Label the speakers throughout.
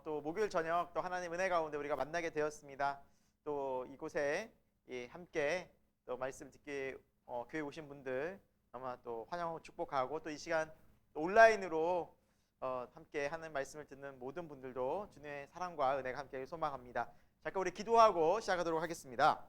Speaker 1: 또 목요일 저녁 또 하나님 은혜 가운데 우리가 만나게 되었습니다. 또 이곳에 함께 또 말씀 듣기 교회 오신 분들 아마 또 환영하고 축복하고, 또 이 시간 또 온라인으로 함께 하는 말씀을 듣는 모든 분들도 주님의 사랑과 은혜가 함께 소망합니다. 잠깐 우리 기도하고 시작하도록 하겠습니다.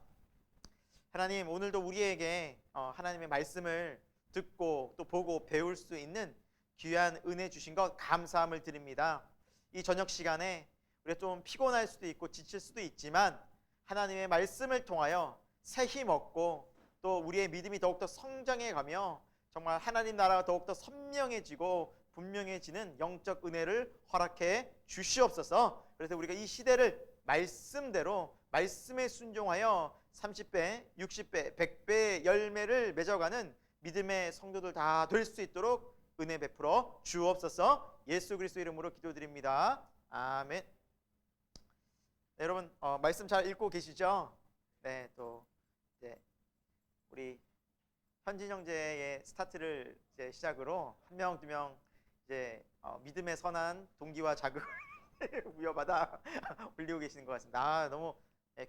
Speaker 1: 하나님, 오늘도 우리에게 하나님의 말씀을 듣고 또 보고 배울 수 있는 귀한 은혜 주신 것 감사함을 드립니다. 이 저녁 시간에 우리가 좀 피곤할 수도 있고 지칠 수도 있지만 하나님의 말씀을 통하여 새 힘 얻고 또 우리의 믿음이 더욱더 성장해 가며 정말 하나님 나라가 더욱더 선명해지고 분명해지는 영적 은혜를 허락해 주시옵소서. 그래서 우리가 이 시대를 말씀대로 말씀에 순종하여 30배, 60배, 100배의 열매를 맺어가는 믿음의 성도들 다 될 수 있도록 은혜 베풀어 주옵소서. 예수 그리스도 이름으로 기도드립니다. 아멘. 네, 여러분 말씀 잘 읽고 계시죠? 네, 또 이제 우리 현진 형제의 스타트를 이제 시작으로 한 명, 두 명 이제 믿음의 선한 동기와 자극을 부여받아 올리고 계시는 것 같습니다. 너무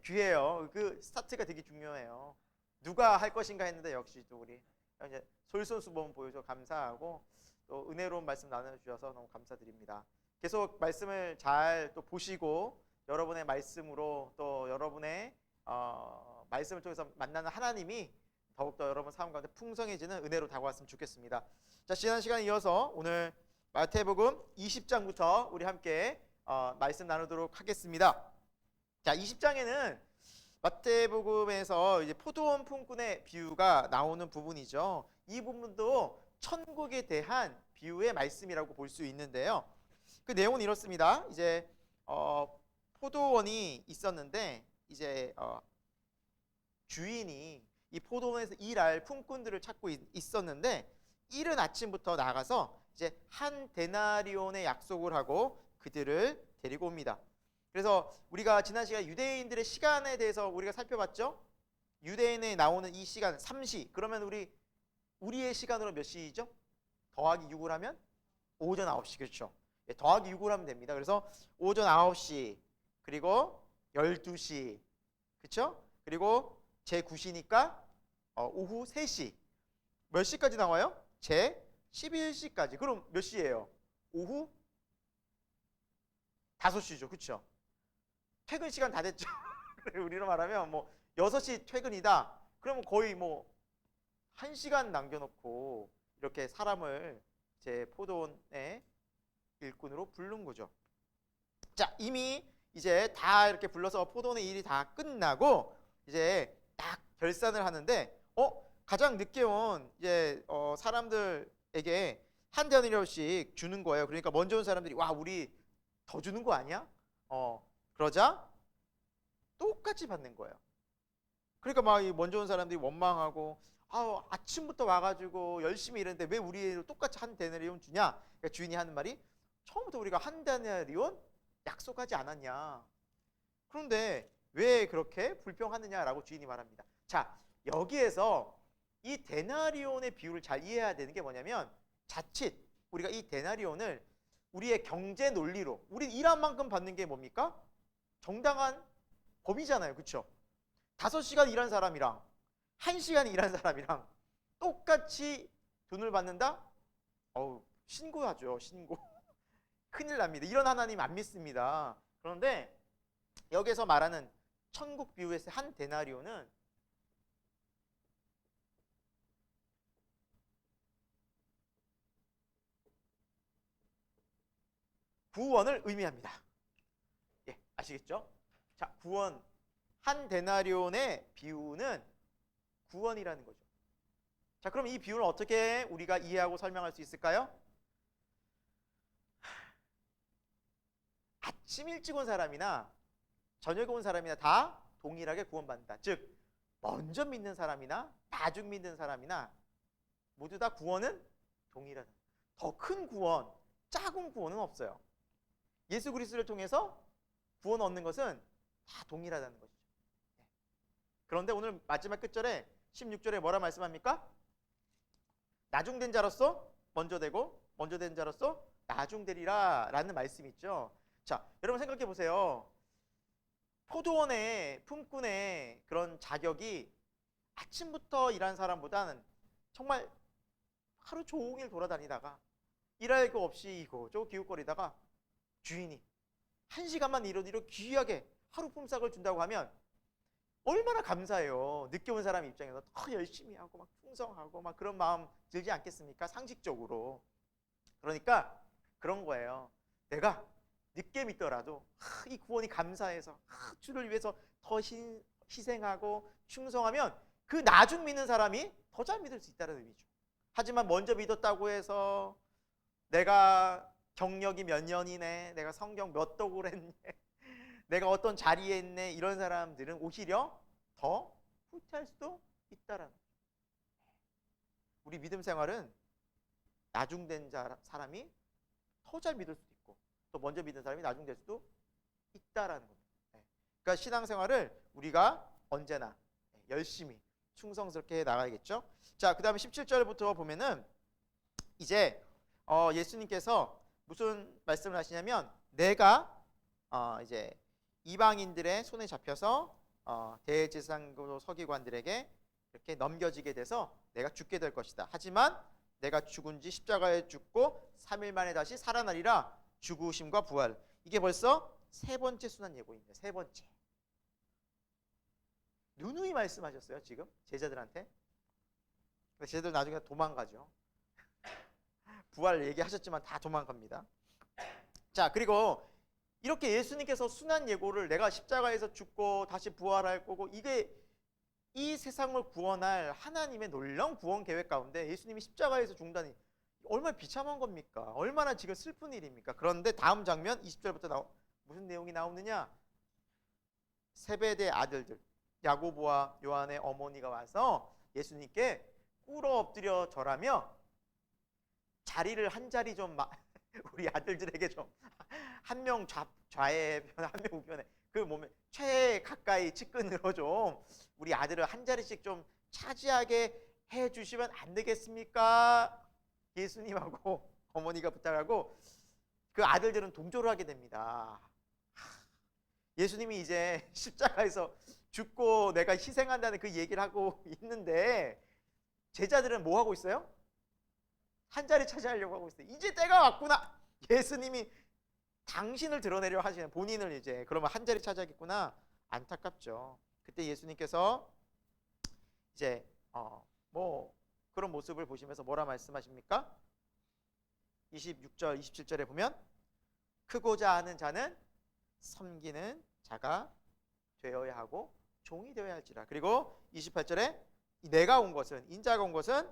Speaker 1: 귀해요. 그 스타트가 되게 중요해요. 누가 할 것인가 했는데 역시 또 우리 이제 솔선수범 보여줘 감사하고 또 은혜로운 말씀 나눠주셔서 너무 감사드립니다. 계속 말씀을 잘 또 보시고 여러분의 말씀으로 또 여러분의 말씀을 통해서 만나는 하나님이 더욱더 여러분 삶 가운데 풍성해지는 은혜로 다가왔으면 좋겠습니다. 자, 지난 시간에 이어서 오늘 마태복음 20장부터 우리 함께 말씀 나누도록 하겠습니다. 자, 20장에는 마태복음에서 이제 포도원 품꾼의 비유가 나오는 부분이죠. 이 부분도 천국에 대한 비유의 말씀이라고 볼 수 있는데요. 그 내용은 이렇습니다. 이제 포도원이 있었는데 이제 주인이 이 포도원에서 일할 품꾼들을 찾고 있었는데 이른 아침부터 나가서 이제 한 데나리온의 약속을 하고 그들을 데리고 옵니다. 그래서 우리가 지난 시간에 유대인들의 시간에 대해서 우리가 살펴봤죠. 유대인에 나오는 이 시간 3시. 그러면 우리의 시간으로 몇 시죠? 더하기 6을 하면 오전 9시. 그렇죠. 더하기 6을 하면 됩니다. 그래서 오전 9시 그리고 12시 그렇죠? 그리고 제 9시니까 오후 3시. 몇 시까지 나와요? 제 11시까지. 그럼 몇 시예요? 오후 5시죠. 그렇죠? 퇴근 시간 다 됐죠. 우리로 말하면 뭐 6시 퇴근이다. 그러면 거의 뭐 1시간 남겨놓고 이렇게 사람을 제 포도원의 일꾼으로 부른 거죠. 자, 이미 이제 다 이렇게 불러서 포도원의 일이 다 끝나고 이제 딱 결산을 하는데 가장 늦게 온 이제 사람들에게 한 데나리온씩 주는 거예요. 그러니까 먼저 온 사람들이 와, 우리 더 주는 거 아니야? 그러자 똑같이 받는 거예요. 그러니까 막 먼저 온 사람들이 원망하고 아침부터 와가지고 열심히 일했는데 왜 우리 똑같이 한 데나리온 주냐? 그러니까 주인이 하는 말이 처음부터 우리가 한 데나리온 약속하지 않았냐? 그런데 왜 그렇게 불평하느냐라고 주인이 말합니다. 자, 여기에서 이 데나리온의 비유를 잘 이해해야 되는 게 뭐냐면 자칫 우리가 이 데나리온을 우리의 경제 논리로 우리 일한 만큼 받는 게 뭡니까? 정당한 법이잖아요. 그렇죠? 5시간 일한 사람이랑 1시간 일한 사람이랑 똑같이 돈을 받는다? 신고하죠. 신고. 큰일 납니다. 이런 하나님 안 믿습니다. 그런데 여기서 말하는 천국 비유에서 한 데나리온은 구원을 의미합니다. 예, 아시겠죠? 자, 구원. 한 데나리온의 비유는 구원이라는 거죠. 자, 그럼 이 비유를 어떻게 우리가 이해하고 설명할 수 있을까요? 아침 일찍 온 사람이나 저녁에 온 사람이나 다 동일하게 구원받는다. 즉, 먼저 믿는 사람이나 나중 믿는 사람이나 모두 다 구원은 동일하다. 더 큰 구원, 작은 구원은 없어요. 예수 그리스도를 통해서 구원 얻는 것은 다 동일하다는 거죠. 그런데 오늘 마지막 끝절에 16절에 뭐라 말씀합니까? 나중된 자로서 먼저 되고 먼저 된 자로서 나중되리라 라는 말씀이 있죠. 자, 여러분 생각해 보세요. 포도원의 품꾼의 그런 자격이 아침부터 일한 사람보다는 정말 하루 종일 돌아다니다가 일할 거 없이 이거저 기웃거리다가 주인이 1시간만 일어도 귀하게 하루 품삯을 준다고 하면 얼마나 감사해요. 늦게 온 사람 입장에서 더 열심히 하고 막 충성하고 막 그런 마음 들지 않겠습니까? 상식적으로. 그러니까 그런 거예요. 내가 늦게 믿더라도 이 구원이 감사해서 주를 위해서 더 희생하고 충성하면 그 나중 믿는 사람이 더 잘 믿을 수 있다는 의미죠. 하지만 먼저 믿었다고 해서 내가 경력이 몇 년이네, 내가 성경 몇 독을 했네, 내가 어떤 자리에 있네, 이런 사람들은 오히려 더 후퇴할 수도 있다라는 거죠. 우리 믿음 생활은 나중된 사람이 더 잘 믿을 수도 있고 또 먼저 믿은 사람이 나중될 수도 있다라는 겁니다. 그러니까 신앙생활을 우리가 언제나 열심히 충성스럽게 나가야겠죠. 자, 그 다음에 17절부터 보면은 이제 예수님께서 무슨 말씀을 하시냐면 내가 이제 이방인들의 손에 잡혀서 대제사장고 서기관들에게 이렇게 넘겨지게 돼서 내가 죽게 될 것이다. 하지만 내가 죽은 지 십자가에 죽고 3일 만에 다시 살아나리라. 죽으심과 부활. 이게 벌써 세 번째 순환 예고입니다. 세 번째. 누누이 말씀하셨어요. 지금 제자들한테. 제자들 나중에 도망가죠. 부활 얘기하셨지만 다 도망갑니다. 자, 그리고 이렇게 예수님께서 순환 예고를 내가 십자가에서 죽고 다시 부활할 거고 이게 이 세상을 구원할 하나님의 놀라운 구원 계획 가운데 예수님이 십자가에서 죽다니 얼마나 비참한 겁니까? 얼마나 지금 슬픈 일입니까? 그런데 다음 장면 20절부터 무슨 내용이 나오느냐? 세베대 아들들 야고보와 요한의 어머니가 와서 예수님께 꿇어 엎드려 절하며 자리를 한 자리 좀 우리 아들들에게 좀 한 명 좌에 한 명 우편에 그 몸에 최 가까이 측근으로 좀 우리 아들을 한 자리씩 좀 차지하게 해주시면 안 되겠습니까? 예수님하고 어머니가 부탁하고 그 아들들은 동조를 하게 됩니다. 예수님이 이제 십자가에서 죽고 내가 희생한다는 그 얘기를 하고 있는데 제자들은 뭐 하고 있어요? 한 자리 차지하려고 하고 있어요. 이제 때가 왔구나. 예수님이 당신을 드러내려 하시는 본인을 이제 그러면 한 자리 차지하겠구나. 안타깝죠. 그때 예수님께서 이제 뭐 그런 모습을 보시면서 뭐라 말씀하십니까? 26절 27절에 보면 크고자 하는 자는 섬기는 자가 되어야 하고 종이 되어야 할지라. 그리고 28절에 내가 온 것은 인자가 온 것은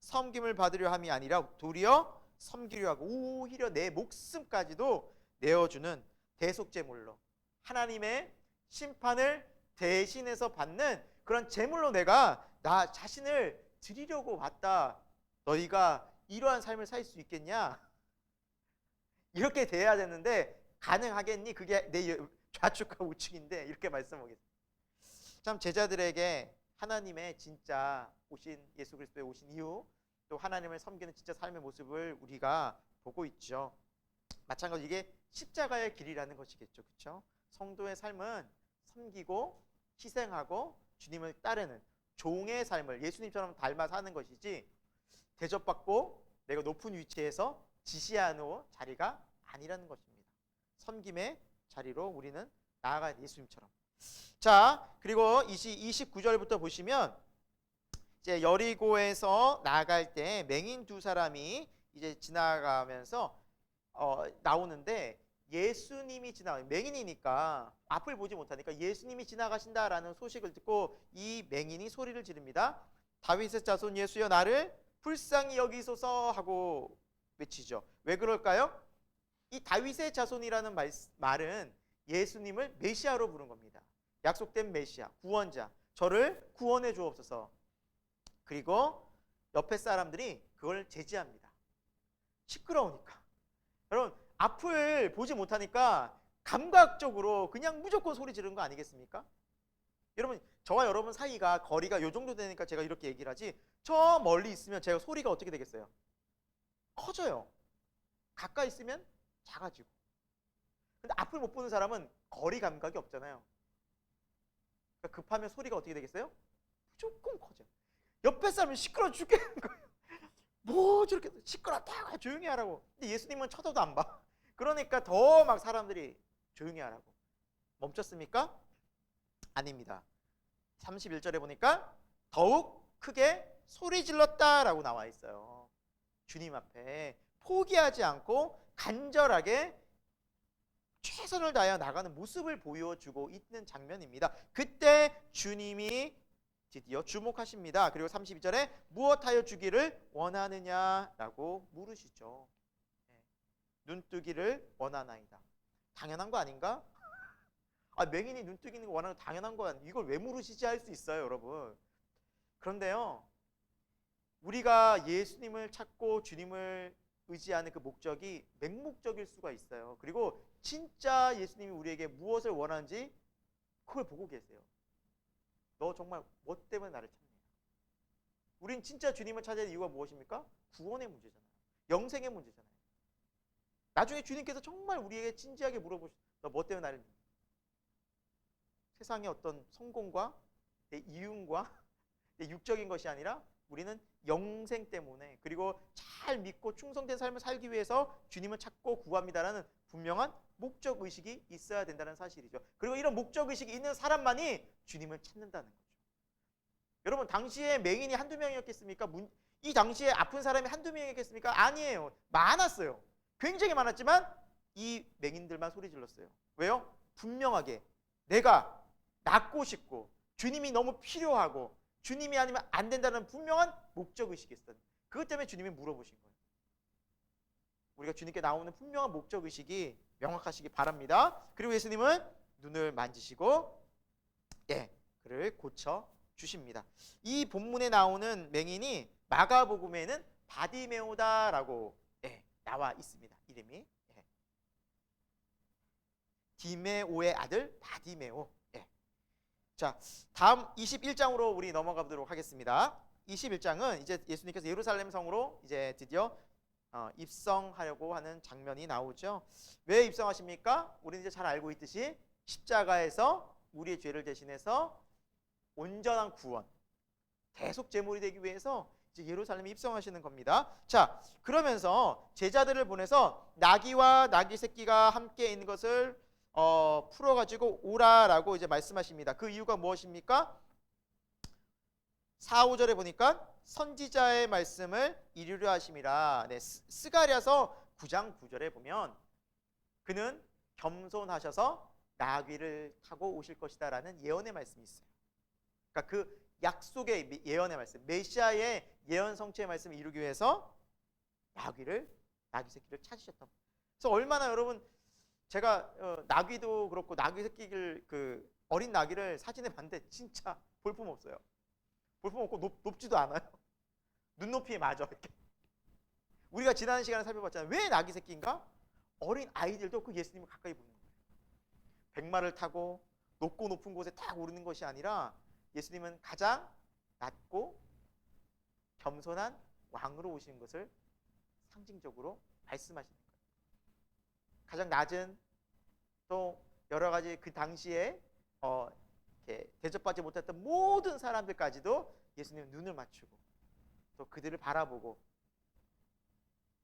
Speaker 1: 섬김을 받으려 함이 아니라 도리어 섬기려 하고 오히려 내 목숨까지도 내어주는 대속제물로 하나님의 심판을 대신해서 받는 그런 제물로 내가 나 자신을 드리려고 왔다. 너희가 이러한 삶을 살 수 있겠냐? 이렇게 돼야 되는데 가능하겠니? 그게 내 좌측과 우측인데 이렇게 말씀하겠습니다. 참 제자들에게 하나님의 진짜 오신 예수 그리스도의 오신 이후 또 하나님을 섬기는 진짜 삶의 모습을 우리가 보고 있죠. 마찬가지로 이게 십자가의 길이라는 것이겠죠. 그렇죠? 성도의 삶은 섬기고 희생하고 주님을 따르는 종의 삶을 예수님처럼 닮아 사는 것이지 대접받고 내가 높은 위치에서 지시하는 자리가 아니라는 것입니다. 섬김의 자리로 우리는 나아가야 돼, 예수님처럼. 자, 그리고 29절부터 보시면 이제 여리고에서 나아갈 때 맹인 두 사람이 이제 지나가면서 나오는데 예수님이 맹인이니까 앞을 보지 못하니까 예수님이 지나가신다라는 소식을 듣고 이 맹인이 소리를 지릅니다. 다윗의 자손 예수여 나를 불쌍히 여기소서 하고 외치죠. 왜 그럴까요? 이 다윗의 자손이라는 말은 예수님을 메시아로 부른 겁니다. 약속된 메시아, 구원자, 저를 구원해 주옵소서. 그리고 옆에 사람들이 그걸 제지합니다. 시끄러우니까. 여러분 앞을 보지 못하니까 감각적으로 그냥 무조건 소리 지르는 거 아니겠습니까? 여러분 저와 여러분 사이가 거리가 요 정도 되니까 제가 이렇게 얘기를 하지 저 멀리 있으면 제가 소리가 어떻게 되겠어요? 커져요. 가까이 있으면 작아지고. 근데 앞을 못 보는 사람은 거리 감각이 없잖아요. 그러니까 급하면 소리가 어떻게 되겠어요? 무조건 커져. 옆에 사람은 시끄러워 죽겠는 거예요. 뭐 저렇게 시끄럽다고 조용히 하라고. 근데 예수님은 쳐다도 안 봐. 그러니까 더 막 사람들이 조용히 하라고. 멈췄습니까? 아닙니다. 31절에 보니까 더욱 크게 소리 질렀다라고 나와 있어요. 주님 앞에 포기하지 않고 간절하게 최선을 다하여 나가는 모습을 보여주고 있는 장면입니다. 그때 주님이 드디어 주목하십니다. 그리고 32절에 무엇하여 주기를 원하느냐라고 물으시죠. 눈뜨기를 원하나이다. 당연한 거 아닌가? 맹인이 눈뜨기는 거 원하는 거 당연한 거 아니에요. 이걸 왜 물으시지 할 수 있어요, 여러분. 그런데요, 우리가 예수님을 찾고 주님을 의지하는 그 목적이 맹목적일 수가 있어요. 그리고 진짜 예수님이 우리에게 무엇을 원하는지 그걸 보고 계세요. 너 정말 뭐 때문에 나를 찾냐? 우린 진짜 주님을 찾아야 할 이유가 무엇입니까? 구원의 문제잖아요. 영생의 문제잖아요. 나중에 주님께서 정말 우리에게 진지하게 물어보시죠. 너 뭐 때문에 나를 믿니? 세상의 어떤 성공과 내 이윤과 내 육적인 것이 아니라 우리는 영생 때문에, 그리고 잘 믿고 충성된 삶을 살기 위해서 주님을 찾고 구합니다라는 분명한 목적의식이 있어야 된다는 사실이죠. 그리고 이런 목적의식이 있는 사람만이 주님을 찾는다는 거죠. 여러분, 당시에 맹인이 한두 명이었겠습니까? 이 당시에 아픈 사람이 한두 명이었겠습니까? 아니에요. 많았어요. 굉장히 많았지만 이 맹인들만 소리 질렀어요. 왜요? 분명하게 내가 낫고 싶고 주님이 너무 필요하고 주님이 아니면 안 된다는 분명한 목적의식이 있었어요. 그것 때문에 주님이 물어보신 거예요. 우리가 주님께 나오는 분명한 목적의식이 명확하시기 바랍니다. 그리고 예수님은 눈을 만지시고 그를 고쳐 주십니다. 이 본문에 나오는 맹인이 마가복음에는 바디메오다라고 나와 있습니다. 이름이 디메오의 아들 바디메오. 자, 다음 21장으로 우리 넘어가 보도록 하겠습니다. 21장은 이제 예수님께서 예루살렘 성으로 이제 드디어 입성하려고 하는 장면이 나오죠. 왜 입성하십니까? 우리는 이제 잘 알고 있듯이 십자가에서 우리의 죄를 대신해서 온전한 구원, 대속 제물이 되기 위해서 이제 예루살렘에 입성하시는 겁니다. 자, 그러면서 제자들을 보내서 나귀와 나귀 새끼가 함께 있는 것을 풀어가지고 오라라고 이제 말씀하십니다. 그 이유가 무엇입니까? 4, 5절에 보니까 선지자의 말씀을 이루려 하심이라. 스가랴서 9장 9절에 보면 그는 겸손하셔서 나귀를 타고 오실 것이다라는 예언의 말씀이 있어요. 그러니까 그 약속의 예언의 말씀, 메시아의 예언 성취의 말씀을 이루기 위해서 나귀 새끼를 찾으셨던. 그래서 얼마나 여러분, 제가 나귀도 그렇고 나귀 새끼를 그 어린 나귀를 사진에 봤는데 진짜 볼품 없어요. 볼품 없고 높지도 않아요. 눈높이에 맞아 이렇게. 우리가 지난 시간에 살펴봤잖아요. 왜 나귀 새끼인가? 어린 아이들도 그 예수님을 가까이 보는 거예요. 백마를 타고 높고 높은 곳에 딱 오르는 것이 아니라 예수님은 가장 낮고 겸손한 왕으로 오시는 것을 상징적으로 말씀하시는 거예요. 가장 낮은, 또 여러 가지 그 당시에 이렇게 대접받지 못했던 모든 사람들까지도 예수님은 눈을 맞추고 또 그들을 바라보고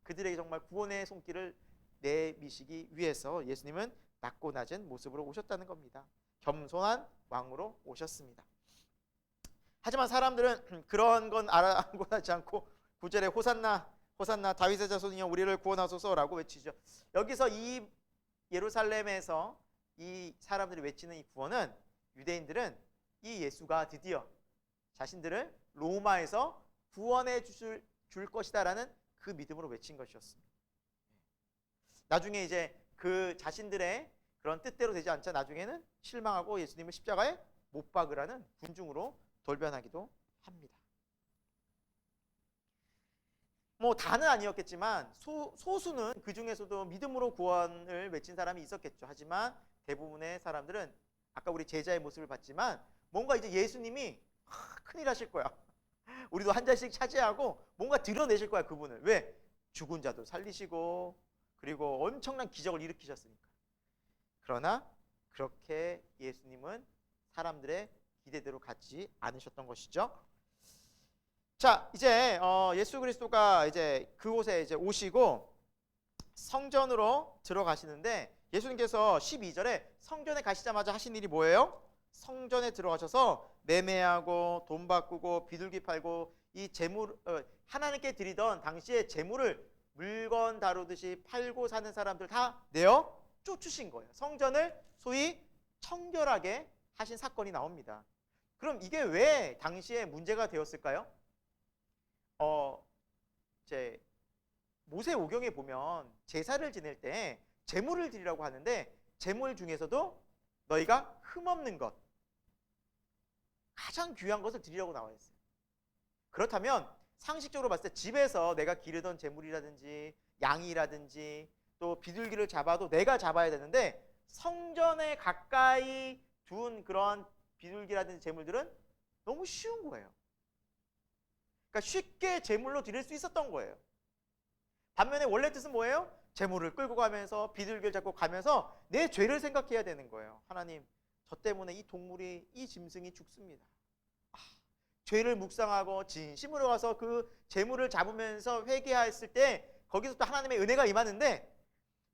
Speaker 1: 그들에게 정말 구원의 손길을 내미시기 위해서 예수님은 낮고 낮은 모습으로 오셨다는 겁니다. 겸손한 왕으로 오셨습니다. 하지만 사람들은 그런 건 아랑곳하지 않고 9절에 호산나 호산나 다윗의 자손이여 우리를 구원하소서라고 외치죠. 여기서 이 예루살렘에서 이 사람들이 외치는 이 구원은, 유대인들은 이 예수가 드디어 자신들을 로마에서 구원해 줄 것이다라는 그 믿음으로 외친 것이었습니다. 나중에 이제 그 자신들의 그런 뜻대로 되지 않자 나중에는 실망하고 예수님을 십자가에 못 박으라는 군중으로 돌변하기도 합니다. 뭐 다는 아니었겠지만 소수는 그 중에서도 믿음으로 구원을 외친 사람이 있었겠죠. 하지만 대부분의 사람들은 아까 우리 제자의 모습을 봤지만 뭔가 이제 예수님이 큰일 하실 거야. 우리도 한 자씩 차지하고 뭔가 드러내실 거야, 그분을. 왜? 죽은 자도 살리시고 그리고 엄청난 기적을 일으키셨으니까. 그러나 그렇게 예수님은 사람들의 기대대로 가지 않으셨던 것이죠. 자, 이제 예수 그리스도가 이제 그곳에 이제 오시고 성전으로 들어가시는데 예수님께서 12절에 성전에 가시자마자 하신 일이 뭐예요? 성전에 들어가셔서 매매하고 돈 바꾸고 비둘기 팔고 이 재물 하나님께 드리던 당시에 재물을 물건 다루듯이 팔고 사는 사람들 다 내어 쫓으신 거예요. 성전을 소위 청결하게 하신 사건이 나옵니다. 그럼 이게 왜 당시에 문제가 되었을까요? 이제 모세오경에 보면 제사를 지낼 때 제물을 드리라고 하는데 제물 중에서도 너희가 흠없는 것, 가장 귀한 것을 드리라고 나와 있어요. 그렇다면 상식적으로 봤을 때 집에서 내가 기르던 제물이라든지 양이라든지 또 비둘기를 잡아도 내가 잡아야 되는데 성전에 가까이 둔 그런 비둘기라든지 제물들은 너무 쉬운 거예요. 그러니까 쉽게 제물로 드릴 수 있었던 거예요. 반면에 원래 뜻은 뭐예요? 제물을 끌고 가면서 비둘기를 잡고 가면서 내 죄를 생각해야 되는 거예요. 하나님, 저 때문에 이 동물이, 이 짐승이 죽습니다. 죄를 묵상하고 진심으로 가서 그 제물을 잡으면서 회개했을 때 거기서 또 하나님의 은혜가 임하는데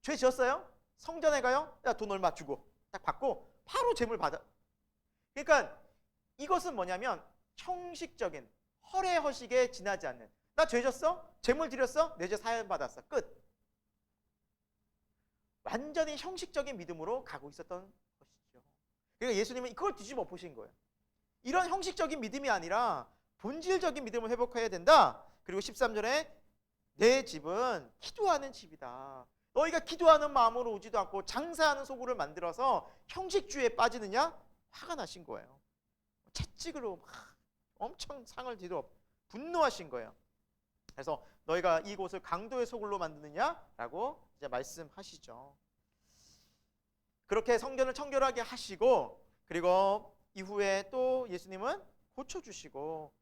Speaker 1: 죄 지었어요? 성전에 가요? 야, 돈 얼마 주고 딱 받고 바로 제물 받아. 그러니까 이것은 뭐냐면 형식적인 허례허식에 지나지 않는, 나 죄 졌어? 제물 드렸어? 내 죄 사함 받았어. 끝. 완전히 형식적인 믿음으로 가고 있었던 것이죠. 그러니까 예수님은 그걸 뒤집어 보신 거예요. 이런 형식적인 믿음이 아니라 본질적인 믿음을 회복해야 된다. 그리고 13절에 내 집은 기도하는 집이다. 너희가 기도하는 마음으로 오지도 않고 장사하는 소굴을 만들어서 형식주의에 빠지느냐? 화가 나신 거예요. 채찍으로 막 엄청 상을 뒤로 분노하신 거예요. 그래서 너희가 이곳을 강도의 소굴로 만드느냐라고 이제 말씀하시죠. 그렇게 성전을 청결하게 하시고 그리고 이후에 또 예수님은 고쳐주시고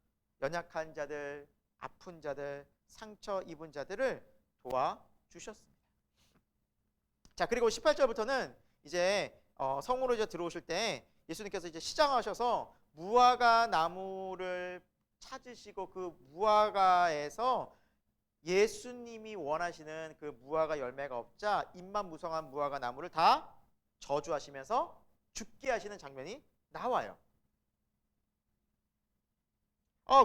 Speaker 1: 연약한 자들, 아픈 자들, 상처 입은 자들을 도와주셨습니다. 자, 그리고 18절부터는 이제 성으로 이제 들어오실 때 예수님께서 이제 시장하셔서 무화과 나무를 찾으시고 그 무화과에서 예수님이 원하시는 그 무화과 열매가 없자 잎만 무성한 무화과 나무를 다 저주하시면서 죽게 하시는 장면이 나와요.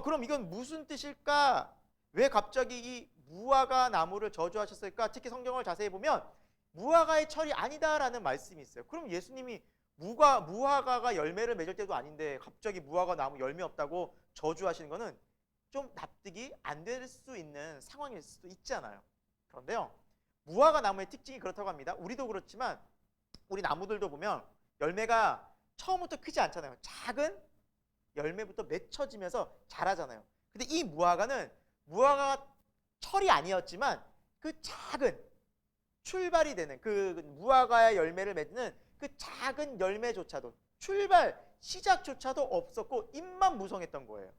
Speaker 1: 그럼 이건 무슨 뜻일까? 왜 갑자기 이 무화과 나무를 저주하셨을까? 특히 성경을 자세히 보면 무화과의 철이 아니다라는 말씀이 있어요. 그럼 예수님이 무화과가 열매를 맺을 때도 아닌데 갑자기 무화과 나무 열매 없다고 저주하시는 거는 좀 납득이 안 될 수 있는 상황일 수도 있잖아요. 그런데요, 무화과 나무의 특징이 그렇다고 합니다. 우리도 그렇지만 우리 나무들도 보면 열매가 처음부터 크지 않잖아요. 작은 열매부터 맺혀지면서 자라잖아요. 근데 이 무화과는 무화과가 철이 아니었지만 그 작은 출발이 되는 그 무화과의 열매를 맺는 그 작은 열매조차도 시작조차도 없었고 잎만 무성했던 거예요.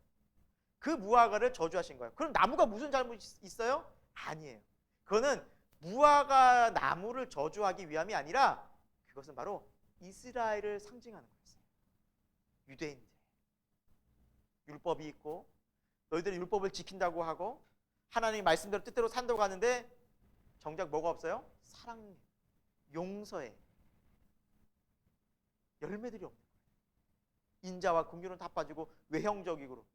Speaker 1: 그 무화과를 저주하신 거예요. 그럼 나무가 무슨 잘못이 있어요? 아니에요. 그거는 무화과 나무를 저주하기 위함이 아니라 그것은 바로 이스라엘을 상징하는 거였어요. 유대인들. 율법이 있고 너희들이 율법을 지킨다고 하고 하나님 말씀대로 뜻대로 산다고 하는데 정작 뭐가 없어요? 사랑, 용서에 열매들이 없는 거예요. 인자와 긍휼은 다 빠지고 외형적이고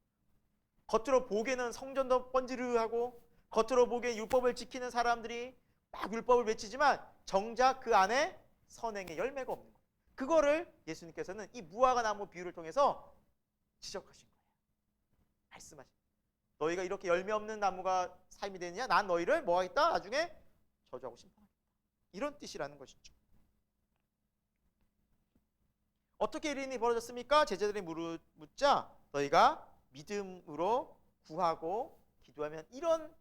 Speaker 1: 겉으로 보기에는 성전도 번지르하고 겉으로 보기에 율법을 지키는 사람들이 막 율법을 외치지만 정작 그 안에 선행의 열매가 없는 거예요. 그거를 예수님께서는 이 무화과 나무 비유를 통해서 지적하신 거예요. 말씀하신 거예요. 너희가 이렇게 열매 없는 나무가 삶이 되느냐? 난 너희를 뭐 하겠다? 나중에 저주하고 심판하겠다. 이런 뜻이라는 것이죠. 어떻게 이런 일이 벌어졌습니까? 제자들이 묻자 너희가 믿음으로 구하고 기도하면 이런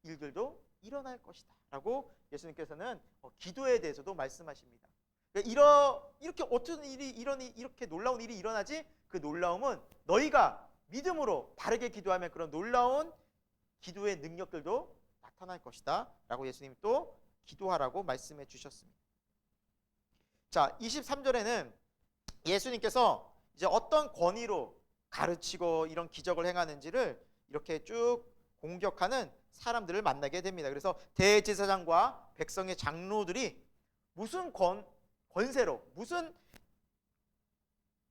Speaker 1: 일들도 일어날 것이다 라고 예수님께서는 기도에 대해서도 말씀하십니다. 이렇게 어떤 일이 이렇게 놀라운 일이 일어나지? 그 놀라움은 너희가 믿음으로 바르게 기도하면 그런 놀라운 기도의 능력들도 나타날 것이다 라고 예수님이 또 기도하라고 말씀해 주셨습니다. 자, 23절에는 예수님께서 이제 어떤 권위로 가르치고 이런 기적을 행하는지를 이렇게 쭉 공격하는 사람들을 만나게 됩니다. 그래서 대제사장과 백성의 장로들이 무슨 권세로, 무슨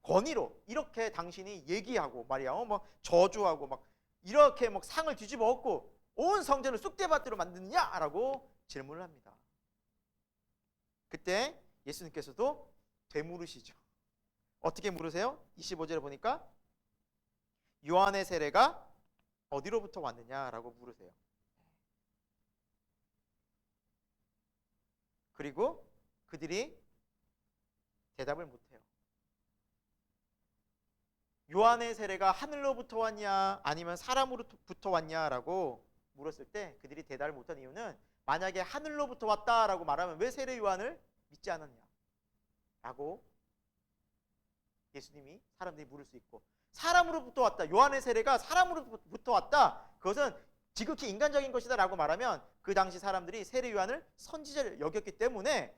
Speaker 1: 권위로 이렇게 당신이 얘기하고 말이야, 막 저주하고 막 이렇게 막 상을 뒤집어 엎고 온 성전을 쑥대밭으로 만드느냐라고 질문을 합니다. 그때 예수님께서도 되물으시죠. 어떻게 물으세요? 25절에 보니까 요한의 세례가 어디로부터 왔느냐라고 물으세요. 그리고 그들이 대답을 못해요. 요한의 세례가 하늘로부터 왔냐 아니면 사람으로부터 왔냐라고 물었을 때 그들이 대답을 못한 이유는 만약에 하늘로부터 왔다라고 말하면 왜 세례 요한을 믿지 않았냐라고 예수님이 사람들이 물을 수 있고, 사람으로부터 왔다, 요한의 세례가 사람으로부터 왔다, 그것은 지극히 인간적인 것이다 라고 말하면 그 당시 사람들이 세례 요한을 선지자를 여겼기 때문에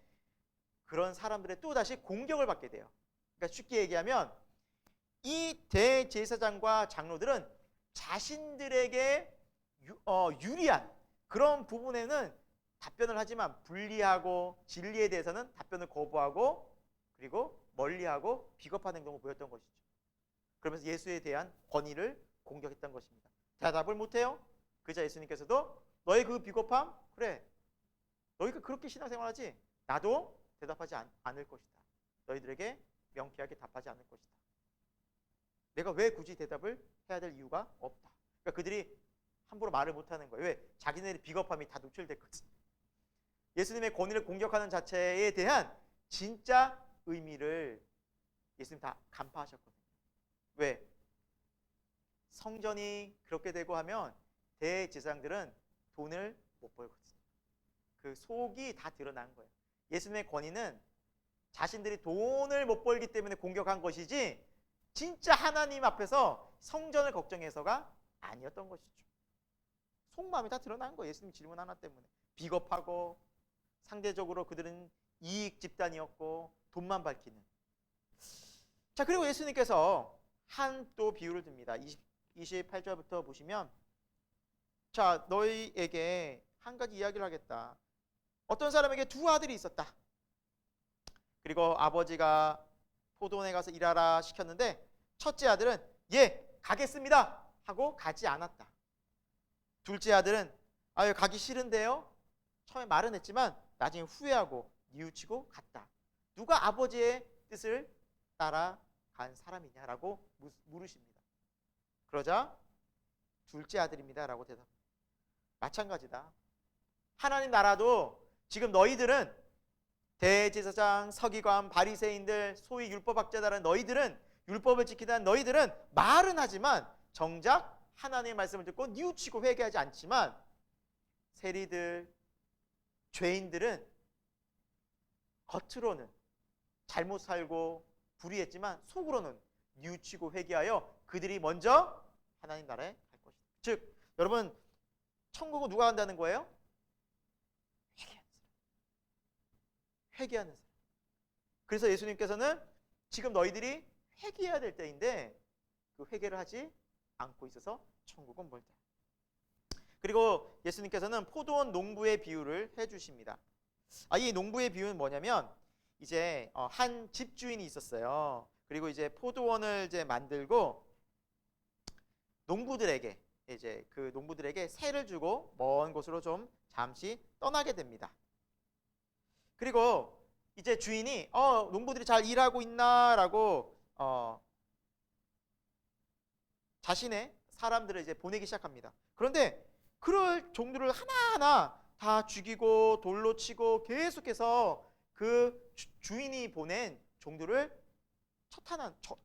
Speaker 1: 그런 사람들의 또다시 공격을 받게 돼요. 그러니까 쉽게 얘기하면 이 대제사장과 장로들은 자신들에게 유리한 그런 부분에는 답변을 하지만 불리하고 진리에 대해서는 답변을 거부하고 그리고 멀리하고 비겁한 행동을 보였던 것이죠. 그러면서 예수에 대한 권위를 공격했던 것입니다. 대답을 못해요. 그자 예수님께서도 너희 그 비겁함, 그래, 너희가 그렇게 신앙생활하지 나도 대답하지 않을 것이다. 너희들에게 명쾌하게 답하지 않을 것이다. 내가 왜 굳이 대답을 해야 될 이유가 없다. 그러니까 그들이 함부로 말을 못하는 거예요. 왜? 자기네들의 비겁함이 다 노출됐거든. 예수님의 권위를 공격하는 자체에 대한 진짜 의미를 예수님 다 간파하셨거든요. 왜? 성전이 그렇게 되고 하면 대제사장들은 돈을 못 벌거든요. 그 속이 다 드러난 거예요. 예수님의 권위는 자신들이 돈을 못 벌기 때문에 공격한 것이지 진짜 하나님 앞에서 성전을 걱정해서가 아니었던 것이죠. 속마음이 다 드러난 거예요. 예수님 질문 하나 때문에. 비겁하고 상대적으로 그들은 이익 집단이었고 돈만 밝히는. 자, 그리고 예수님께서 한 또 비유를 듭니다. 28절부터 보시면, 자, 너희에게 한 가지 이야기를 하겠다. 어떤 사람에게 두 아들이 있었다. 그리고 아버지가 포도원에 가서 일하라 시켰는데 첫째 아들은 예, 가겠습니다 하고 가지 않았다. 둘째 아들은 아유, 가기 싫은데요. 처음에 말은 했지만 나중에 후회하고 뉘우치고 갔다. 누가 아버지의 뜻을 따라간 사람이냐라고 물으십니다. 그러자 둘째 아들입니다라고 대답합니다. 마찬가지다. 하나님 나라도 지금 너희들은 대제사장, 서기관, 바리새인들, 소위 율법학자다라는 너희들은, 율법을 지키다는 너희들은 말은 하지만 정작 하나님의 말씀을 듣고 뉘우치고 회개하지 않지만 세리들, 죄인들은 겉으로는 잘못 살고 불의했지만 속으로는 뉘우치고 회개하여 그들이 먼저 하나님 나라에 갈 것이다. 즉 여러분, 천국은 누가 간다는 거예요? 회개하는 사람. 그래서 예수님께서는 지금 너희들이 회개해야 될 때인데 그 회개를 하지 않고 있어서 천국은 멀다. 그리고 예수님께서는 포도원 농부의 비유를 해주십니다. 이 농부의 비유는 뭐냐면 이제 한 집주인이 있었어요. 그리고 이제 포도원을 이제 만들고 농부들에게 이제 그 농부들에게 세를 주고 먼 곳으로 좀 잠시 떠나게 됩니다. 그리고 이제 주인이 농부들이 잘 일하고 있나라고 자신의 사람들을 이제 보내기 시작합니다. 그런데 그럴 종들을 하나하나 다 죽이고 돌로 치고 계속해서 그 주인이 보낸 종들을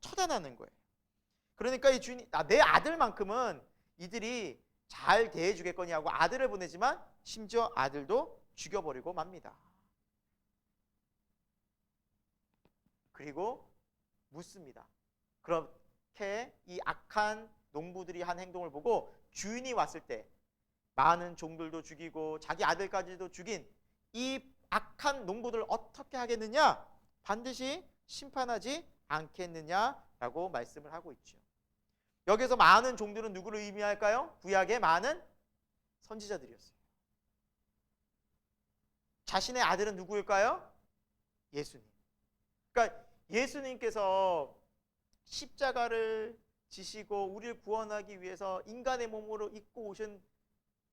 Speaker 1: 처단하는 거예요. 그러니까 이 주인이 내 아들만큼은 이들이 잘 대해주겠거니 하고 아들을 보내지만 심지어 아들도 죽여버리고 맙니다. 그리고 묻습니다. 그렇게 이 악한 농부들이 한 행동을 보고 주인이 왔을 때 많은 종들도 죽이고 자기 아들까지도 죽인 이 악한 농부들을 어떻게 하겠느냐? 반드시 심판하지 않겠느냐라고 말씀을 하고 있죠. 여기서 많은 종들은 누구를 의미할까요? 구약의 많은 선지자들이었어요. 자신의 아들은 누구일까요? 예수님. 그러니까 예수님께서 십자가를 지시고 우리를 구원하기 위해서 인간의 몸으로 입고 오신